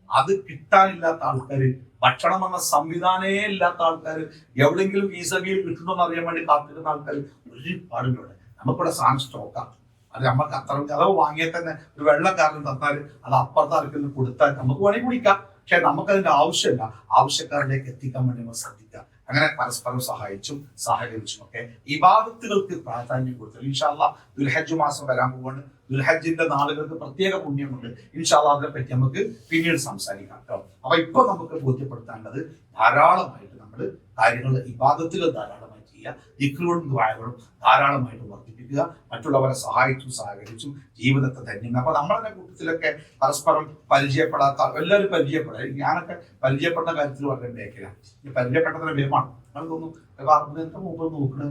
അത് കിട്ടാനില്ലാത്ത ആൾക്കാര്, ഭക്ഷണം എന്ന സംവിധാനേ ഇല്ലാത്ത ആൾക്കാർ, എവിടെയെങ്കിലും വീസബിയിൽ കിട്ടുന്നോന്ന് അറിയാൻ വേണ്ടി കാത്തിരുന്ന ആൾക്കാർ ഒരുപാടുണ്ട്. നമുക്കിവിടെ സാധനം സ്റ്റോക്കാം. അത് നമുക്ക് അത്ര അഥവാ വാങ്ങിയാൽ തന്നെ ഒരു വെള്ളക്കാരൻ തന്നാൽ അത് അപ്പുറത്തെ ആർക്കെങ്കിലും കൊടുത്താൽ നമുക്ക് വേണമെങ്കിൽ കുടിക്കാം. പക്ഷെ നമുക്കതിന്റെ ആവശ്യമില്ല. ആവശ്യക്കാരിലേക്ക് എത്തിക്കാൻ വേണ്ടി നമ്മൾ ശ്രദ്ധിക്കുക. അങ്ങനെ പരസ്പരം സഹായിച്ചും സഹകരിച്ചും ഒക്കെ ഇബാദത്തുകൾക്ക് പ്രാധാന്യം കൊടുത്തു. ഇൻഷാ അല്ലാഹ് ദുൽഹജ്ജ് മാസം വരാൻ പോവാണ്. ദുൽഹജ്ജിന്റെ നാളുകൾക്ക് പ്രത്യേക പുണ്യമുണ്ട്. ഇൻഷാ അല്ലാഹ് അതിനെ പറ്റി നമുക്ക് പിന്നീട് സംസാരിക്കാം കേട്ടോ. അപ്പൊ ഇപ്പൊ നമുക്ക് ബോധ്യപ്പെടുത്താനുള്ളത് ധാരാളമായിട്ട് നമ്മൾ കാര്യങ്ങൾ ഇബാദത്തുകൾ ധാരാളമായി ചെയ്യുക, ദിക്റുകളും ദുആകളും ധാരാളമായിട്ട് വർദ്ധിപ്പിക്കുക, മറ്റുള്ളവരെ സഹായിച്ചും സഹകരിച്ചും ജീവിതത്തെ ധന്യം. അപ്പൊ നമ്മളെ കൂട്ടത്തിലൊക്കെ പരസ്പരം പരിചയപ്പെടാത്ത എല്ലാവരും പരിചയപ്പെടാം. ഞാനൊക്കെ പരിചയപ്പെട്ട കാര്യത്തിൽ വളരെ ബേക്കിലാണ്. ഈ പരിചയപ്പെട്ടതിന്റെ ഭയമാണ്. നമ്മൾ തോന്നുന്നു മൂപ്പർ നോക്കണ്,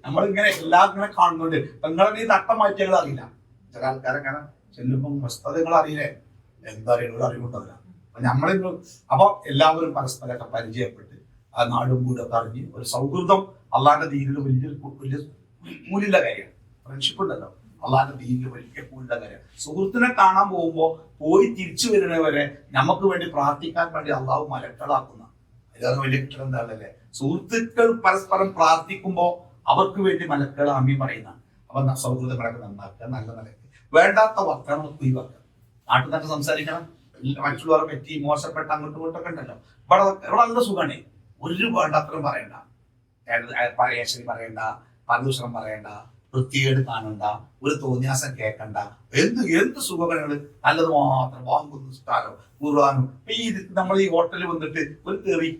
നമ്മളിങ്ങനെ എല്ലാം ഇങ്ങനെ കാണുന്നുണ്ട്. നിങ്ങളെ ഈ തട്ടം മാറ്റിയാൽ അറിയില്ല. ചില ആൾക്കാരെങ്ങനെ ചെല്ലുമ്പോൾ വസ്തുതകൾ അറിയില്ലേ, എന്താ അറിയുന്നത് അറിവുണ്ടല്ല. അപ്പൊ നമ്മളിന്ന് അപ്പൊ എല്ലാവരും പരസ്പരമൊക്കെ പരിചയപ്പെട്ട് ആ നാടും കൂടൊക്കെ അറിഞ്ഞ് ഒരു സൗഹൃദം അള്ളാന്റെ ദീനിൽ വലിയ കൂലില്ല കാര്യമാണ്. ഫ്രണ്ട്ഷിപ്പ് ഉണ്ടല്ലോ, അള്ളാന്റെ ദീനിൽ വലിയ കൂലില്ല കാര്യം. സുഹൃത്തിനെ കാണാൻ പോകുമ്പോൾ പോയി തിരിച്ചു വരുന്നവരെ നമുക്ക് വേണ്ടി പ്രാർത്ഥിക്കാൻ വേണ്ടി അള്ളാഹു മലക്കളാക്കുന്ന അതിലേറെ വലിയ കിട്ടം എന്താണല്ലേ. സുഹൃത്തുക്കൾ പരസ്പരം പ്രാർത്ഥിക്കുമ്പോൾ അവർക്ക് വേണ്ടി മലക്കൾ അമ്മി പറയുന്ന. അപ്പൊ സൗഹൃദങ്ങളൊക്കെ നന്നാക്കുക, നല്ല നിലയ്ക്ക് വേണ്ടാത്ത വർത്തമാനം ഒഴിവാക്കുക. നാട്ടിൽ തന്നെ സംസാരിക്കണം, മറ്റുള്ളവരെ പറ്റി മോശപ്പെട്ട അങ്ങോട്ടും ഇങ്ങോട്ടൊക്കെ ഉണ്ടല്ലോ. ഇവിടെ നല്ല സുഖമാണ്, ഒരു വേണ്ടാത്തരം പറയണ്ട, ശരി പറയണ്ട, പരദൂഷണം പറയണ്ട, വൃത്തികേട് കാണണ്ട, ഒരു തോന്നിയാസം കേൾക്കണ്ട. എന്ത് സുഖങ്ങള് നല്ലത് മാത്രം വാങ്ങുന്നു. സ്ഥലം പൂർവാനും ഈ നമ്മൾ ഈ ഹോട്ടലിൽ വന്നിട്ട് ഒരു തെറി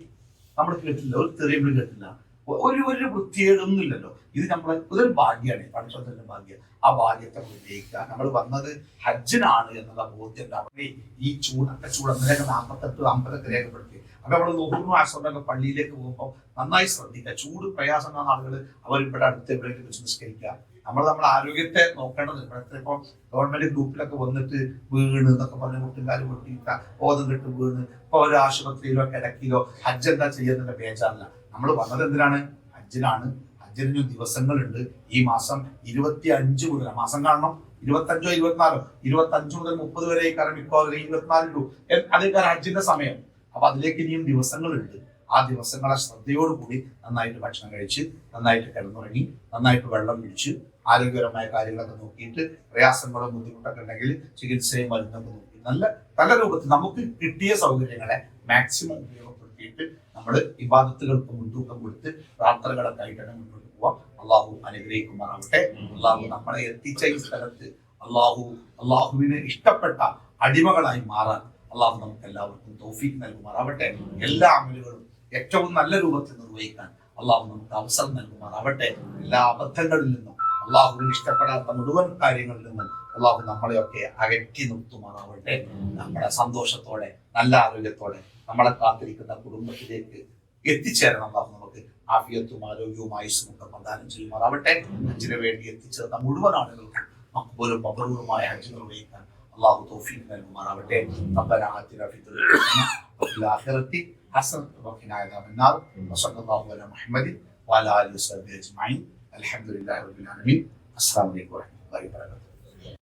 നമ്മൾ കേട്ടില്ല, ഒരു തെറി നമ്മൾ കേട്ടില്ല, ഒരു വൃത്തികേടൊന്നും ഇല്ലല്ലോ. ഇത് നമ്മളെ ഇതൊരു ഭാഗ്യമാണ്, പഠിച്ചോന്റെ ഭാഗ്യം. ആ ഭാഗ്യത്തെ വിജയിക്കുക. നമ്മൾ വന്നത് ഹജ്ജിനാണ് എന്നുള്ള ബോധ്യം ഉണ്ടാവട്ടെ. ഈ ചൂടൊക്കെ 48-50 രേഖപ്പെടുത്തി. അപ്പൊ അവിടെ നോക്കുന്നു ആശ്രമൊക്കെ പള്ളിയിലേക്ക് പോകുമ്പോൾ നന്നായി ശ്രദ്ധിക്കുക. ചൂട് പ്രയാസമുള്ള ആളുകൾ അവരിവിടെ അടുത്ത് എവിടെയെങ്കിലും വെച്ച് നിസ്കരിക്കുക. നമ്മുടെ ആരോഗ്യത്തെ നോക്കേണ്ടത്. ഇപ്പോഴത്തെ ഇപ്പൊ ഗവൺമെന്റ് ഗ്രൂപ്പിലൊക്കെ വന്നിട്ട് വീണ് എന്നൊക്കെ പറഞ്ഞ് മുട്ടുകാർ പൊട്ടിയിട്ട ബോധം കെട്ട് വീണ് ഇപ്പൊ ഒരു ആശുപത്രിയിലോ കിടക്കിലോ ഹജ്ജ് എന്താ ചെയ്യുന്നതിന്റെ ബേജാറില്ല. നമ്മൾ വന്നത് എന്തിനാണ്? ഹജ്ജിനാണ്. ഹജ്ജിന് ദിവസങ്ങളുണ്ട്. ഈ മാസം 25 മുതൽ മാസം കാണണം, 25 24 25 മുതൽ 30 വരെ ഈ കാര്യം മിക്കവാറും 24 അതേ കാര്യം ഹജ്ജിന്റെ സമയം. അപ്പൊ അതിലേക്ക് ഇനിയും ദിവസങ്ങളുണ്ട്. ആ ദിവസങ്ങളെ ശ്രദ്ധയോടുകൂടി നന്നായിട്ട് ഭക്ഷണം കഴിച്ച്, നന്നായിട്ട് കിടന്നുറങ്ങി, നന്നായിട്ട് വെള്ളം കുടിച്ച്, ആരോഗ്യപരമായ കാര്യങ്ങളൊക്കെ നോക്കിയിട്ട്, പ്രയാസങ്ങളോ ബുദ്ധിമുട്ടൊക്കെ ഉണ്ടെങ്കിൽ ചികിത്സയും മരുന്നൊക്കെ നോക്കി നല്ല രൂപത്തിൽ നമുക്ക് കിട്ടിയ സൗകര്യങ്ങളെ മാക്സിമം ഉപയോഗപ്പെടുത്തിയിട്ട് നമ്മൾ ഇബാദത്തുകൾക്ക് മുൻതൂക്കം കൊടുത്ത് പ്രാർത്ഥനകളൊക്കെ ആയിട്ടാണ് മുന്നോട്ട് പോവാം. അള്ളാഹു അനുഗ്രഹിക്കുമാറാവട്ടെ. അള്ളാഹു നമ്മളെ എത്തിച്ച ഈ സ്ഥലത്ത് അള്ളാഹുവിന് ഇഷ്ടപ്പെട്ട അടിമകളായി മാറാൻ അള്ളാഹു നമുക്ക് എല്ലാവർക്കും തൗഫീഖ് നൽകുമാറാവട്ടെ. എല്ലാ അമലുകളും ഏറ്റവും നല്ല രൂപത്തിൽ നിർവഹിക്കാൻ അള്ളാഹു നമുക്ക് അവസരം നൽകുമാറാവട്ടെ. എല്ലാ അബദ്ധങ്ങളിൽ നിന്നും, അള്ളാഹുവിന് ഇഷ്ടപ്പെടാത്ത മുഴുവൻ കാര്യങ്ങളിൽ നിന്നും അള്ളാഹു നമ്മളെയൊക്കെ അകറ്റി നിർത്തുമാറാവട്ടെ. നമ്മുടെ സന്തോഷത്തോടെ, നല്ല ആരോഗ്യത്തോടെ നമ്മളെ കാത്തിരിക്കുന്ന കുടുംബത്തിലേക്ക് എത്തിച്ചേരണം അള്ളാഹു നമുക്ക് ആഫിയത്തും ആരോഗ്യവും ആയുസ്സും ഒക്കെ പ്രദാനം ചെയ്യുമാറാവട്ടെ. ഹജ്ജിന് വേണ്ടി എത്തിച്ചേർന്ന മുഴുവൻ ആളുകൾക്കും മഖ്ബൂലും മബ്റൂറുമായ ഹജ്ജ് നിർവഹിക്കാൻ അല്ലാഹു തൗഫീഖ് നൽകുമാറാവട്ടെ. റബ്ബനാ ആതിനാ ഫിദ്ദുനിയ ഹസന വഫിൽ ആഖിറതി ഹസനത വഖിനാ അദാബന്നാർ. വസല്ലല്ലാഹു അലാ മുഹമ്മദിൻ വഅലാ ആലിഹി വസഹ്ബിഹി അജ്മഈൻ. അൽഹംദുലില്ലാഹി റബ്ബിൽ ആലമീൻ. അസ്സലാമു അലൈക്കും വറഹ്മത്തുള്ളാഹി വബറകാതുഹു.